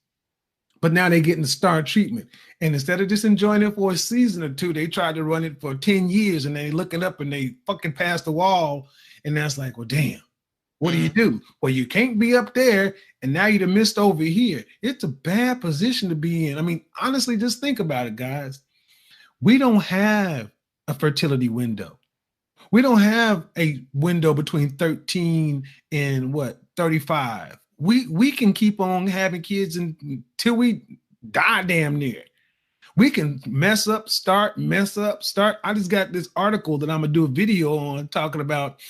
S3: but now they're getting the star treatment. And instead of just enjoying it for a season or two, they tried to run it for 10 years and they looking up and they fucking passed the wall. And that's like, well, damn, what do you do? Well, you can't be up there and now you've missed over here. It's a bad position to be in. I mean, honestly, just think about it, guys. We don't have a fertility window. We don't have a window between 13 and 35. We can keep on having kids until we die damn near. We can mess up, start. I just got this article that I'm going to do a video on talking about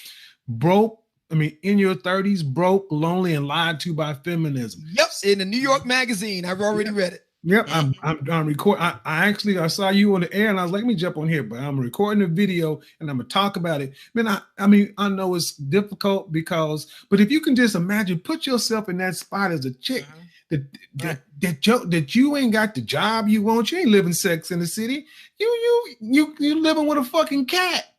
S3: in your 30s, broke, lonely, and lied to by feminism.
S4: Yep, in the New York Magazine. I've already read it.
S3: Yep, I'm recording. I saw you on the air and I was like, let me jump on here, but I'm recording a video and I'm gonna talk about it. Man, I know it's difficult but if you can just imagine, put yourself in that spot as a chick that you ain't got the job you want, you ain't living Sex in the City, you living with a fucking cat,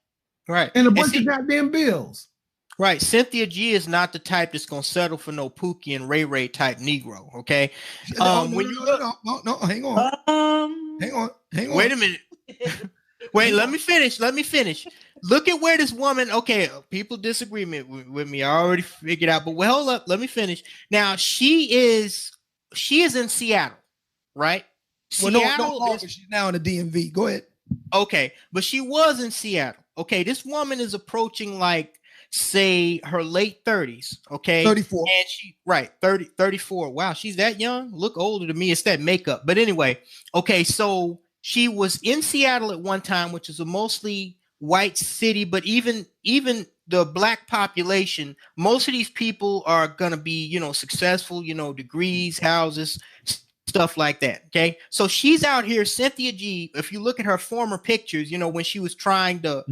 S7: right,
S3: and a bunch of goddamn bills.
S7: Right. Cynthia G is not the type that's going to settle for no Pookie and Ray Ray type Negro. Okay.
S4: No, hang on.
S7: Wait a minute. Wait, let me finish. Look at where this woman, okay, people disagree with me. I already figured out, but hold up. Let me finish. Now, she is in Seattle, right?
S4: Well, no, she's now in the DMV. Go ahead.
S7: Okay. But she was in Seattle. Okay. This woman is approaching say her late 30s, okay?
S4: 34.
S7: And 34. Wow, she's that young? Look older to me. It's that makeup. But anyway, okay, so she was in Seattle at one time, which is a mostly white city, but even the black population, most of these people are going to be, successful, degrees, houses, stuff like that. Okay. So she's out here, Cynthia G. If you look at her former pictures, when she was trying the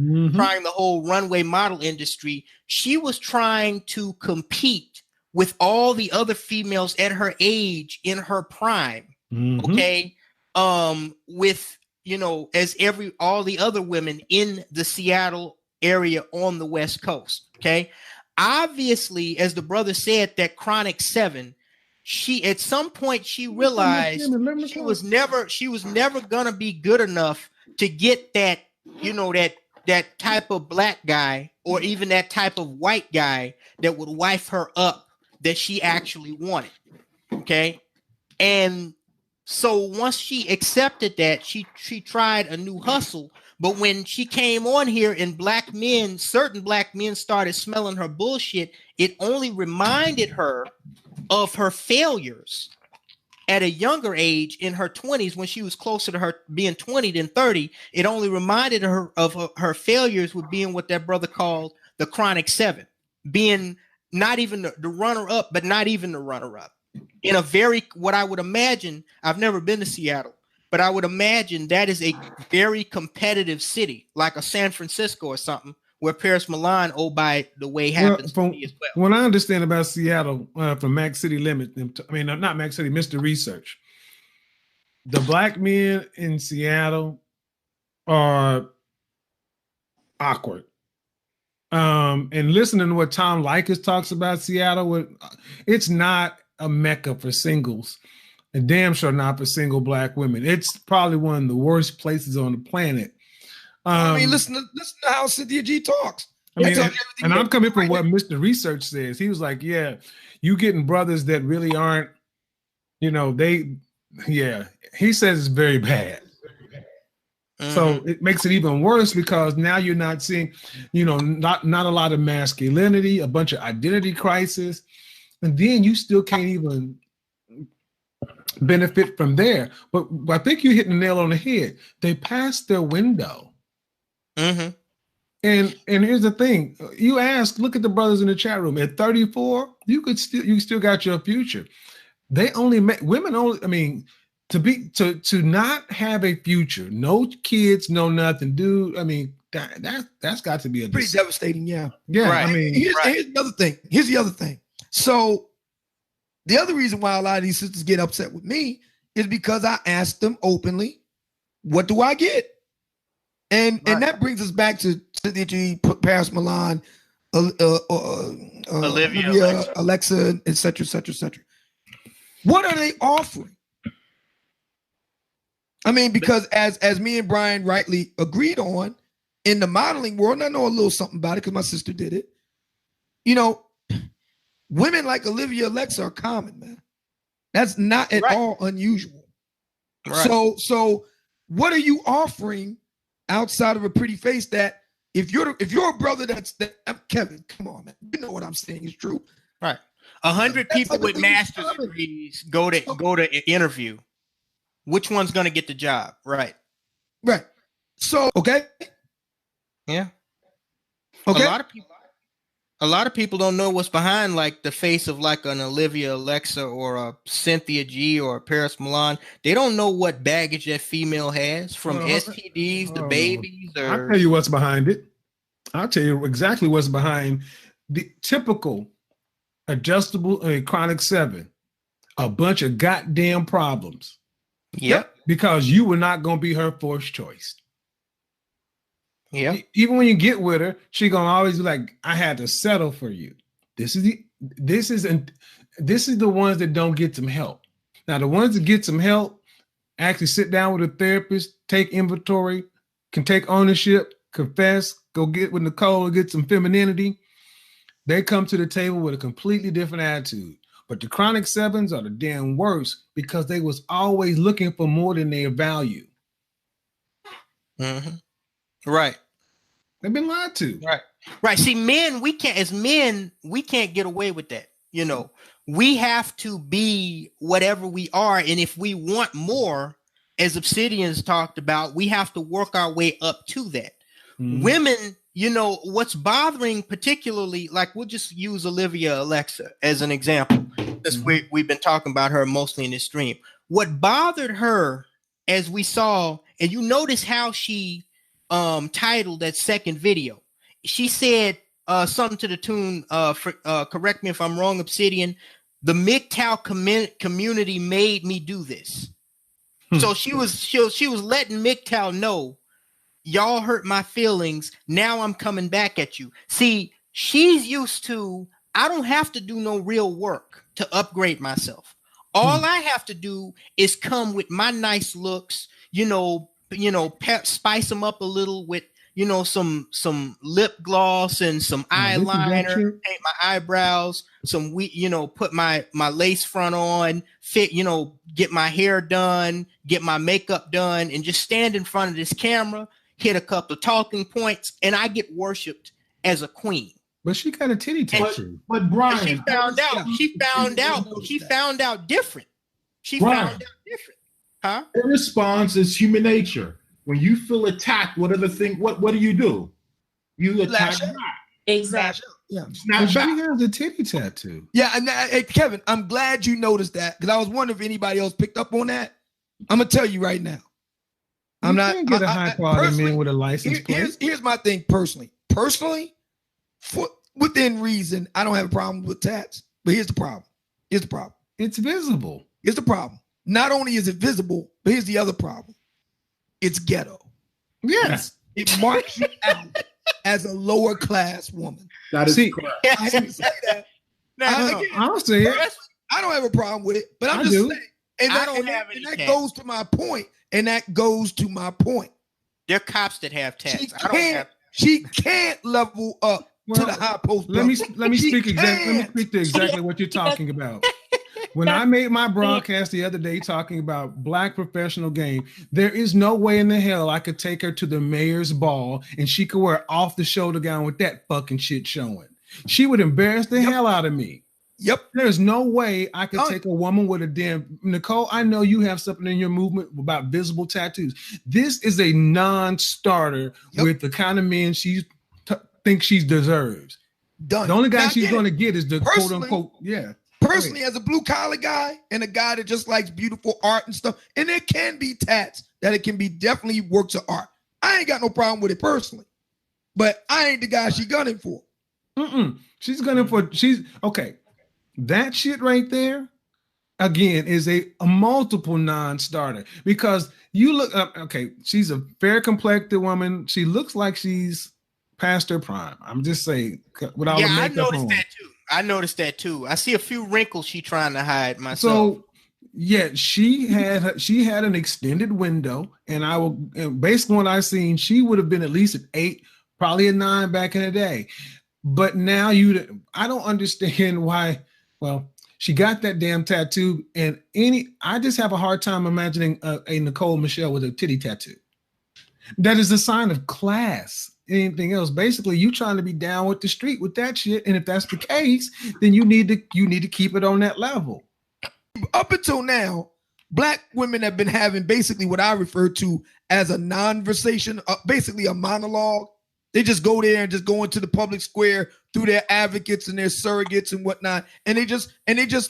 S7: whole runway model industry, she was trying to compete with all the other females at her age in her prime. Okay. With, as all the other women in the Seattle area on the West Coast. Okay. Obviously, as the brother said, that chronic 7, she at some point she realized she was never gonna be good enough to get that that type of black guy or even that type of white guy that would wife her up that she actually wanted. Okay, and so once she accepted that, she tried a new hustle. But when she came on here and certain black men started smelling her bullshit, it only reminded her of her failures at a younger age in her 20s when she was closer to her being 20 than 30. It only reminded her of her failures with being what that brother called the chronic 7, being not even the runner-up, but not even the runner-up. In a what I would imagine, I've never been to Seattle, but I would imagine that is a very competitive city, like a San Francisco or something, where Paris Milan, oh, by the way, happens to me as well.
S3: What I understand about Seattle from Mac City Limit, I mean, not Mac City, Mr. Research, the black men in Seattle are awkward. And listening to what Tom Likas talks about Seattle, it's not a mecca for singles, and damn sure not for single black women. It's probably one of the worst places on the planet.
S4: I mean, listen to how Cynthia G talks.
S3: I mean, and I'm coming from what Mr. Research says. He was like, yeah, you getting brothers that really aren't, he says it's very bad. So it makes it even worse because now you're not seeing, not a lot of masculinity, a bunch of identity crisis, and then you still can't even benefit from there. But I think you're hitting the nail on the head. They passed their window.
S7: Mm-hmm.
S3: And here's the thing: look at the brothers in the chat room. At 34, you still got your future. They only women only. I mean, to not have a future, no kids, no nothing, dude. I mean, that's got to be
S4: pretty devastating. Yeah.
S3: Right.
S4: I mean, here's the other thing. Here's the other thing. So the other reason why a lot of these sisters get upset with me is because I asked them openly, "What do I get?" And that brings us back to Cynthia G, Paris Milan, Olivia, Alexa, et cetera, et cetera, et cetera. What are they offering? I mean, because as me and Brian rightly agreed on, in the modeling world, and I know a little something about it because my sister did it, women like Olivia, Alexa are common, man. That's not at all unusual. Right. So what are you offering outside of a pretty face that if you're a brother Kevin, come on, man. You know what I'm saying is true.
S7: Right. 100 people with master's degrees go to interview. Which one's going to get the job? Right.
S4: Right. So, okay.
S7: Yeah.
S4: Okay.
S7: A lot of people don't know what's behind like the face of like an Olivia Alexa or a Cynthia G or a Paris Milan. They don't know what baggage that female has from STDs to babies.
S3: I'll tell you what's behind it. I'll tell you exactly what's behind the typical adjustable chronic 7. A bunch of goddamn problems.
S7: Yep.
S3: Because you were not going to be her first choice.
S7: Yeah.
S3: Even when you get with her, she gonna always be like, "I had to settle for you." This is the ones that don't get some help. Now, the ones that get some help actually sit down with a therapist, take inventory, can take ownership, confess, go get with Nicole and get some femininity. They come to the table with a completely different attitude. But the chronic 7s are the damn worst because they was always looking for more than their value.
S7: Mm-hmm. Right.
S3: They've been lied to.
S7: Right. See, we can't get away with that. We have to be whatever we are. And if we want more, as Obsidian's talked about, we have to work our way up to that. Mm-hmm. Women, what's bothering particularly, like we'll just use Olivia Alexa as an example. Because we've been talking about her mostly in this stream. What bothered her, as we saw, and you notice how she titled that second video. She said something to the tune, correct me if I'm wrong, Obsidian, the MGTOW community made me do this. So she was letting MGTOW know, y'all hurt my feelings. Now I'm coming back at you. See, she's used to, I don't have to do no real work to upgrade myself. All I have to do is come with my nice looks, spice them up a little with, some lip gloss and some eyeliner, paint my eyebrows, put my lace front on, fit, get my hair done, get my makeup done, and just stand in front of this camera, hit a couple of talking points, and I get worshipped as a queen.
S3: But she got a titty tattoo.
S2: But Brian,
S7: she found out different. She found out different. Huh?
S2: Her response is human nature. When you feel attacked, what do you do? You attack back.
S6: Exactly.
S4: Yeah.
S3: She has a titty tattoo.
S4: Yeah, and Kevin, I'm glad you noticed that because I was wondering if anybody else picked up on that. I'm gonna tell you right now.
S3: I'm not get a high quality man with a license plate.
S4: Here's my thing personally. personally, within reason, I don't have a problem with tats. But here's the problem.
S3: It's visible.
S4: Here's the problem. Not only is it visible, but here's the other problem. It's ghetto.
S3: Yes.
S4: It marks you out as a lower class woman.
S2: That is correct.
S4: I didn't say that.
S3: I'll say it.
S4: I don't have a problem with it, but I'm just saying. And that goes to my point. And that goes to my point.
S7: There are cops that have tats.
S4: She can't level up to the high post.
S3: Let me speak to exactly what you're talking about. When I made my broadcast the other day talking about Black professional game, there is no way in the hell I could take her to the mayor's ball and she could wear off the shoulder gown with that fucking shit showing. She would embarrass the hell out of me.
S4: Yep.
S3: There's no way I could take a woman with a damn Nicole. I know you have something in your movement about visible tattoos. This is a non-starter with the kind of men she thinks she deserves.
S4: Done.
S3: The only guy she's going to get is the quote unquote.
S4: Personally, as a blue collar guy and a guy that just likes beautiful art and stuff, and there can be tats that it can be definitely works of art. I ain't got no problem with it personally, but I ain't the guy she gunning for.
S3: She's gunning for. She's okay. That shit right there, again, is a multiple non-starter because you look up. Okay, she's a fair complected woman. She looks like she's past her prime. I'm just saying, with all the makeup on.
S7: I noticed that too. I see a few wrinkles she trying to hide myself.
S3: So yeah, she had an extended window, and based on what I've seen, she would have been at least an 8, probably a 9 back in the day. But now I don't understand why. Well, she got that damn tattoo, and I just have a hard time imagining a Nicole Michelle with a titty tattoo. That is a sign of class. Anything else, basically, you trying to be down with the street with that shit, and if that's the case, then you need to keep it on that level.
S4: Up until now, Black women have been having basically what I refer to as a non-versation, basically a monologue. They just go there and just go into the public square through their advocates and their surrogates and whatnot, and they just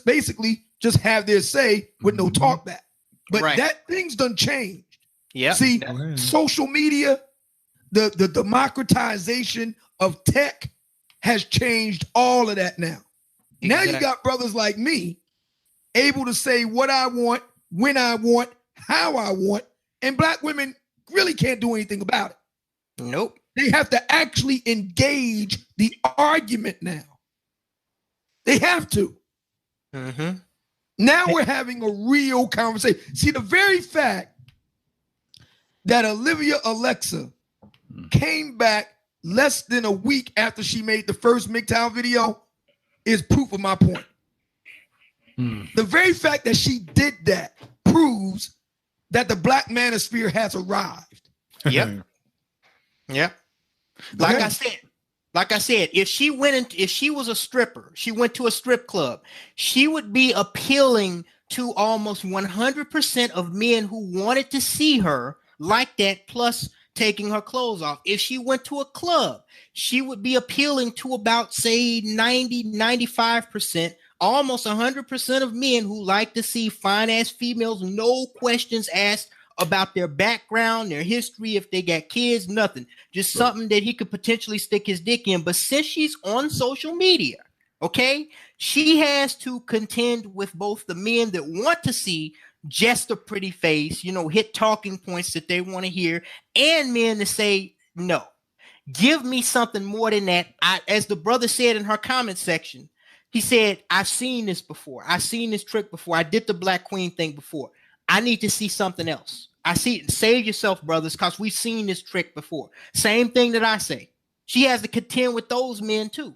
S4: basically just have their say with no talk back. But that thing's done changed.
S7: Yeah.
S4: See, social media. The democratization of tech has changed all of that now. Exactly. Now you got brothers like me able to say what I want, when I want, how I want, and Black women really can't do anything about it.
S7: Nope.
S4: They have to actually engage the argument now. They have to. Now we're having a real conversation. See, the very fact that Olivia Alexa came back less than a week after she made the first MGTOW video is proof of my point. The very fact that she did that proves that the Black manosphere has arrived.
S7: Yep. Like I said, if she was a stripper, she went to a strip club, she would be appealing to almost 100% of men who wanted to see her like that, plus taking her clothes off. If she went to a club, she would be appealing to about, say, 90-95%, almost 100% of men who like to see fine-ass females, no questions asked about their background, their history, if they got kids, nothing. Just something that he could potentially stick his dick in. But since she's on social media, okay, she has to contend with both the men that want to see just a pretty face, hit talking points that they want to hear, and men to say, no, give me something more than that. As the brother said in her comment section, he said, I've seen this before. I've seen this trick before. I did the Black Queen thing before. I need to see something else. Save yourself, brothers, because we've seen this trick before. Same thing that I say. She has to contend with those men too.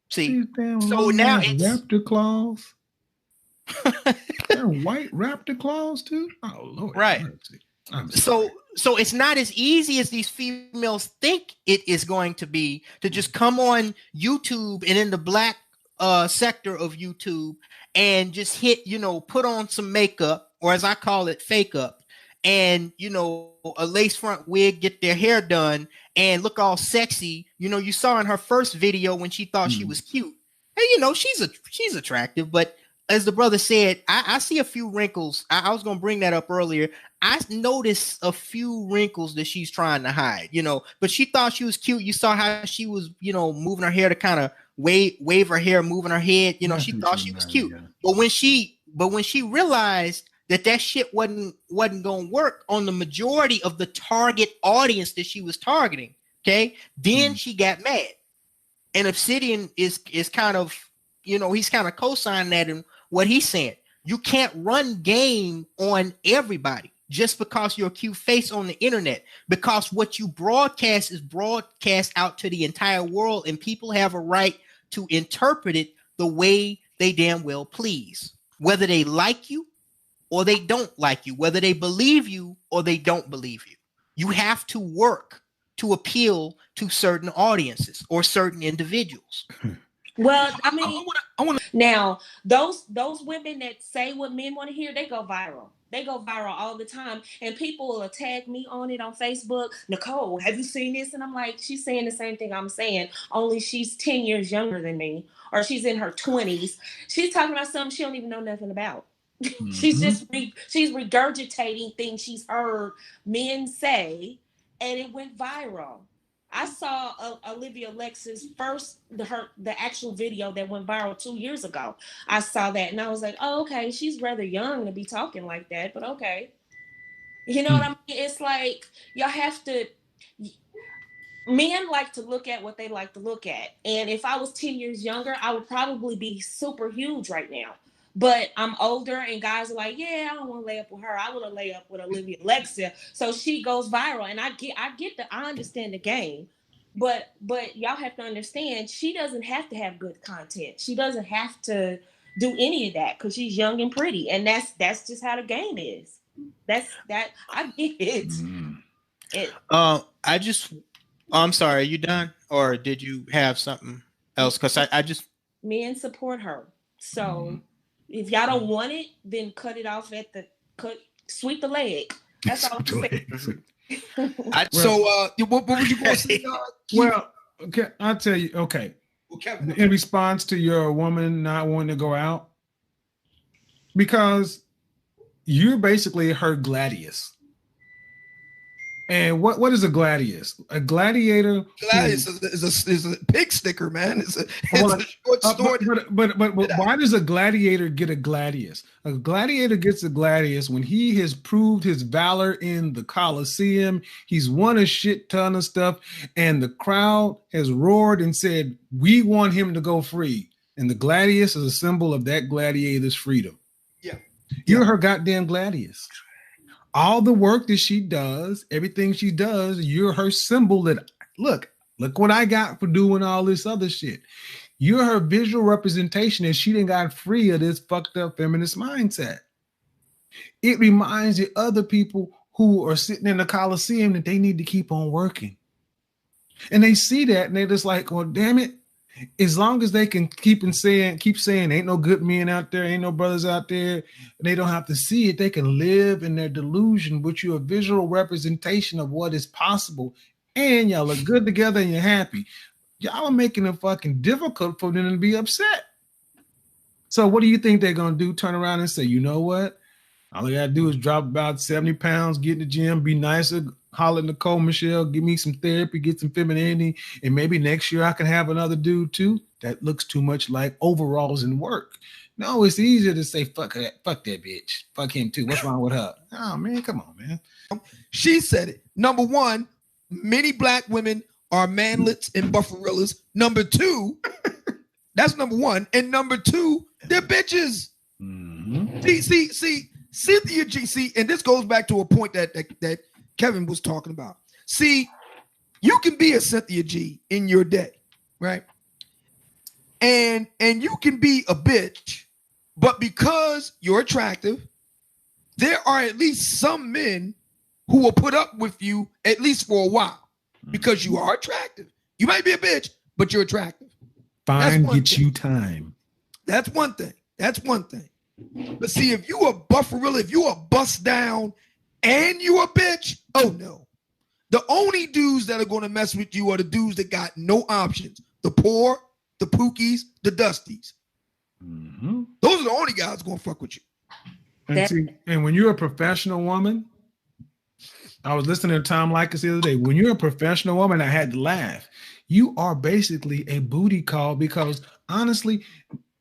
S7: See, so now it's
S3: raptor claws. They're white raptor claws too. Oh Lord,
S7: right. So it's not as easy as these females think it is going to be to just come on YouTube and in the Black sector of YouTube and just hit, put on some makeup, or as I call it, fake up, and a lace front wig, get their hair done, and look all sexy. You saw in her first video when she thought she was cute. And she's attractive, but as the brother said, I see a few wrinkles. I was gonna bring that up earlier. I noticed a few wrinkles that she's trying to hide, but she thought she was cute. You saw how she was, moving her hair to kind of wave her hair, moving her head. She thought she was cute. Yeah. But when she realized that shit wasn't gonna work on the majority of the target audience that she was targeting, okay, then she got mad. And Obsidian is kind of, he's kind of co-signing that in what he's saying. You can't run game on everybody just because you're a cute face on the internet, because what you broadcast is broadcast out to the entire world, and people have a right to interpret it the way they damn well please, whether they like you or they don't like you, whether they believe you or they don't believe you. You have to work to appeal to certain audiences or certain individuals.
S6: Well, I mean, I want to now those women that say what men want to hear, they go viral. They go viral all the time, and people will tag me on it on Facebook. Nicole, have you seen this? And I'm like, she's saying the same thing I'm saying, only she's 10 years younger than me, or she's in her 20s. She's talking about something she don't even know nothing about. Mm-hmm. She's regurgitating things she's heard men say, and it went viral. I saw Olivia Alexis the actual video that went viral 2 years ago. I saw that and I was like, oh, okay, she's rather young to be talking like that, but okay. You know what I mean? It's like y'all have to. Men like to look at what they like to look at, and if I was 10 years younger, I would probably be super huge right now. But I'm older, and guys are like, yeah, I don't want to lay up with her. I want to lay up with Olivia Alexia. So she goes viral, and I understand the game, but y'all have to understand she doesn't have to have good content. She doesn't have to do any of that because she's young and pretty, and that's just how the game is. I get it.
S7: I'm sorry. Are you done, or did you have something else? Because I just
S6: men support her, so. If y'all don't want it, then cut it off sweep the leg. That's all I'm saying.
S4: What would you going to say?
S3: Well, okay, I'll tell you. Okay, in response to your woman not wanting to go out, because you're basically her gladius. And what is a gladius? A gladiator.
S4: Gladius is a pig sticker, man. It's a short story.
S3: But why does a gladiator get a gladius? A gladiator gets a gladius when he has proved his valor in the Colosseum. He's won a shit ton of stuff, and the crowd has roared and said, "We want him to go free." And the gladius is a symbol of that gladiator's freedom.
S4: Yeah,
S3: you're her goddamn gladius. All the work that she does, everything she does, you're her symbol that, look what I got for doing all this other shit. You're her visual representation, and she done got free of this fucked up feminist mindset. It reminds the other people who are sitting in the Coliseum that they need to keep on working. And they see that, and they're just like, well, damn it. As long as they can keep saying, ain't no good men out there, ain't no brothers out there, and they don't have to see it, they can live in their delusion, which you're a visual representation of what is possible, and y'all look good together and you're happy. Y'all are making it fucking difficult for them to be upset. So what do you think they're going to do? Turn around and say, you know what? All I got to do is drop about 70 pounds, get in the gym, be nicer, holler at Nicole Michelle, give me some therapy, get some femininity, and maybe next year I can have another dude too. That looks too much like overalls and work. No, it's easier to say, fuck that bitch. Fuck him too. What's wrong with her? Oh, man, come on, man.
S4: She said it. Number one, many black women are manlets and bufferillas. Number two, that's number one. And number two, they're bitches. Mm-hmm. See, Cynthia G. And this goes back to a point that Kevin was talking about. See, you can be a Cynthia G in your day, right? And you can be a bitch, but because you're attractive, there are at least some men who will put up with you at least for a while because you are attractive. You might be a bitch, but you're attractive.
S3: Fine, get you time.
S4: That's one thing. But see, if you a bufferilla, if you a bust down and you a bitch, oh no. The only dudes that are going to mess with you are the dudes that got no options. The poor, the pookies, the dusties. Mm-hmm. Those are the only guys gonna fuck with you.
S3: And when you're a professional woman, I was listening to Tom Likas the other day. When you're a professional woman, I had to laugh. You are basically a booty call because honestly,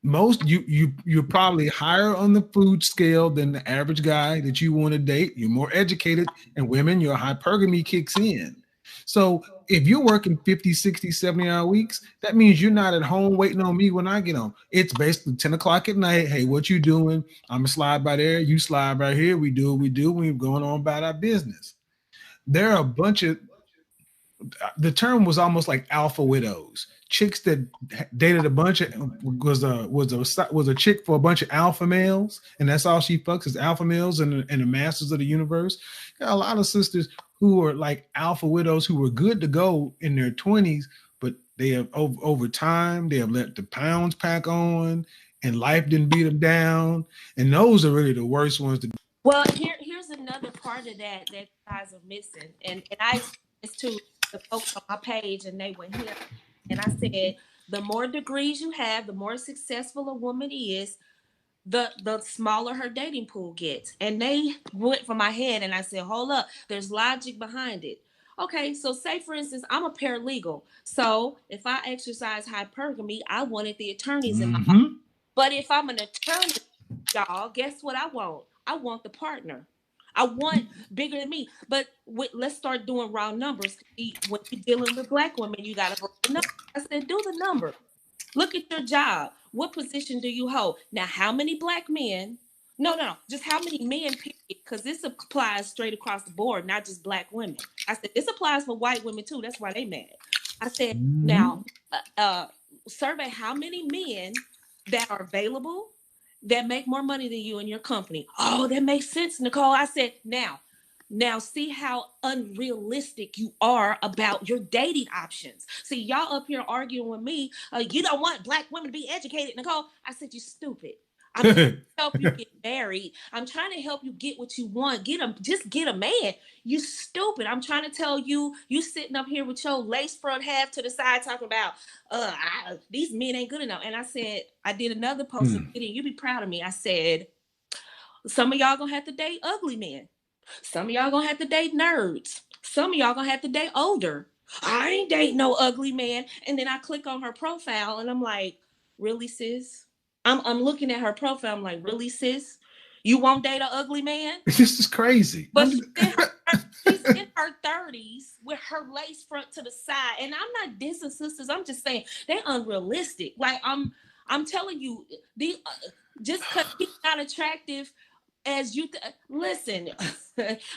S3: most you're probably higher on the food scale than the average guy that you want to date. You're more educated, and women, your hypergamy kicks in. So if you're working 50, 60, 70-hour weeks, that means you're not at home waiting on me when I get home. It's basically 10 o'clock at night. Hey, what you doing? I'm going to slide by there. You slide by here. We do what we do. We're going on about our business. There are a bunch of, the term was almost like alpha widows, chicks that dated a bunch of, was a chick for a bunch of alpha males, and that's all she fucks is alpha males and the masters of the universe. Got a lot of sisters who are like alpha widows who were good to go in their 20s, but they have over time they have let the pounds pack on, and life didn't beat them down, and those are really the worst ones to.
S6: Well, here's another part of that you guys are missing, and I explained this to the folks on my page, and they were here, and I said the more degrees you have, the more successful a woman is, the smaller her dating pool gets. And they went for my head, and I said, hold up, there's logic behind it. Okay, so say for instance, I'm a paralegal, so if I exercise hypergamy, I wanted the attorneys in my office. But if I'm an attorney, y'all, guess what I want? I want the partner. I want bigger than me. But let's start doing round numbers. When you're dealing with black women, you got to break the numbers. I said, do the number. Look at your job. What position do you hold? Now, how many black men? No. Just how many men, period? Because this applies straight across the board, not just black women. I said, this applies for white women, too. That's why they mad. I said, now, survey how many men that are available that make more money than you in your company. Oh, that makes sense, Nicole. I said, now see how unrealistic you are about your dating options. See, y'all up here arguing with me. You don't want black women to be educated, Nicole. I said, you stupid. I'm trying to help you get married. I'm trying to help you get what you want. Just get a man. You stupid. I'm trying to tell you, you sitting up here with your lace front half to the side talking about, these men ain't good enough. And I said, I did another post, and you be proud of me. I said, some of y'all gonna have to date ugly men. Some of y'all gonna have to date nerds. Some of y'all gonna have to date older. I ain't dating no ugly man. And then I click on her profile, and I'm like, really, sis? I'm looking at her profile. I'm like, really, sis? You won't date an ugly man?
S3: This is crazy.
S6: But she's in her 30s with her lace front to the side. And I'm not dissing sisters. I'm just saying they're unrealistic. Like I'm telling you, just because he's not attractive as you listen.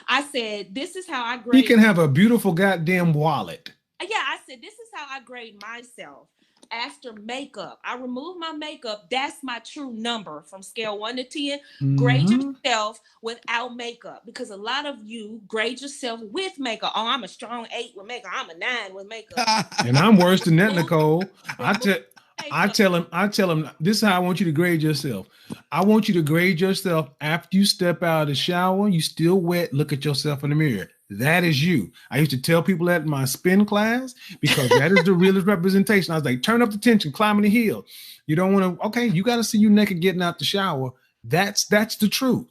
S6: I said, this is how I grade.
S3: He can have a beautiful goddamn wallet.
S6: Yeah, I said, this is how I grade myself. After makeup, I remove my makeup. That's my true number from scale 1 to 10. Grade yourself without makeup, because a lot of you grade yourself with makeup. Oh, I'm a strong 8 with makeup. I'm a 9 with makeup.
S3: And I'm worse than that, Nicole. I tell him, this is how I want you to grade yourself. I want you to grade yourself after you step out of the shower. You still wet. Look at yourself in the mirror. That is you. I used to tell people that in my spin class, because that is the realest representation. I was like, turn up the tension, climbing the hill. You don't want to, okay, you got to see you naked getting out the shower. That's the truth.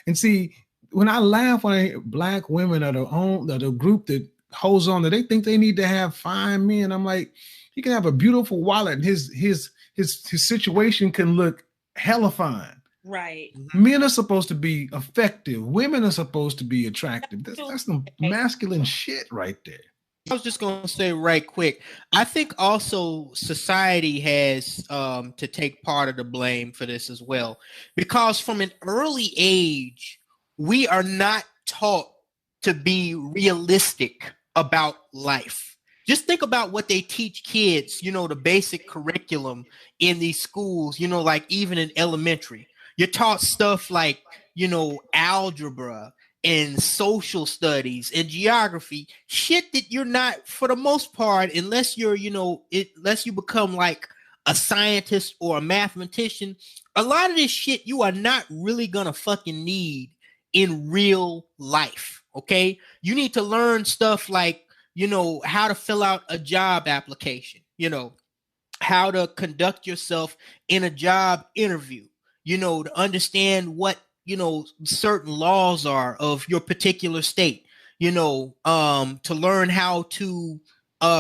S3: And see, when I laugh when I hear black women are the group that holds on, that they think they need to have fine men. I'm like, he can have a beautiful wallet, and his situation can look hella fine.
S6: Right.
S3: Men are supposed to be effective. Women are supposed to be attractive. That's some masculine shit right there.
S7: I was just going to say right quick, I think also society has to take part of the blame for this as well, because from an early age, we are not taught to be realistic about life. Just think about what they teach kids, the basic curriculum in these schools, like even in elementary. You're taught stuff like, algebra and social studies and geography, shit that you're not, for the most part, unless you're, unless you become like a scientist or a mathematician, a lot of this shit you are not really gonna fucking need in real life. Okay. You need to learn stuff like, how to fill out a job application, how to conduct yourself in a job interview, to understand what, certain laws are of your particular state, to learn how to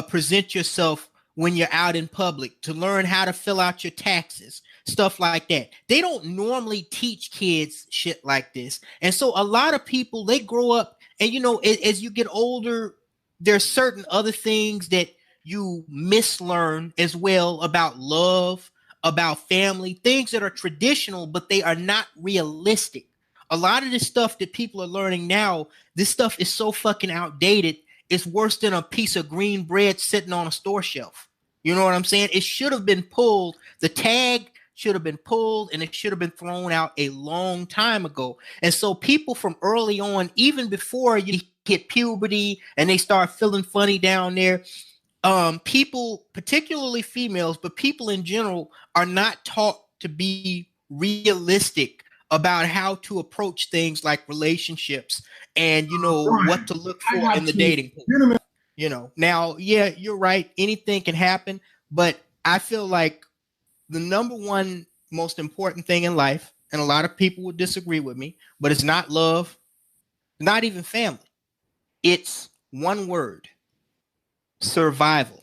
S7: present yourself when you're out in public, to learn how to fill out your taxes, stuff like that. They don't normally teach kids shit like this. And so a lot of people, they grow up and, as you get older, there's certain other things that you mislearn as well about love, about family, things that are traditional, but they are not realistic. A lot of this stuff that people are learning now, this stuff is so fucking outdated. It's worse than a piece of green bread sitting on a store shelf. You know what I'm saying? It should have been pulled. The tag should have been pulled and it should have been thrown out a long time ago. And so people from early on, even before you hit puberty and they start feeling funny down there, people, particularly females, but people in general, are not taught to be realistic about how to approach things like relationships and, what to look for in the dating pool. Now, yeah, you're right. Anything can happen, but I feel like the number one most important thing in life, and a lot of people would disagree with me, but it's not love, not even family. It's one word: survival.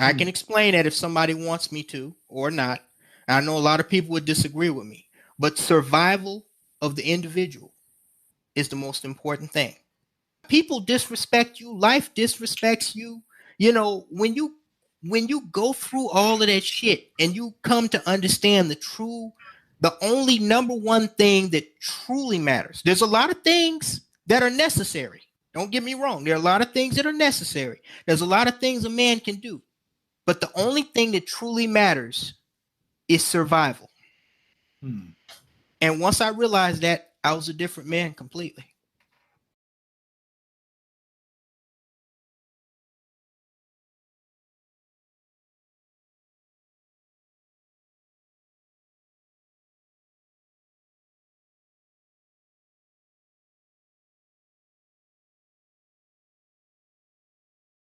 S7: I can explain that if somebody wants me to or not. I know a lot of people would disagree with me, but survival of the individual is the most important thing. People disrespect you. Life disrespects you. When you go through all of that shit and you come to understand the only number one thing that truly matters. There's a lot of things that are necessary. Don't get me wrong. There are a lot of things that are necessary. There's a lot of things a man can do. But the only thing that truly matters is survival. And once I realized that, I was a different man completely.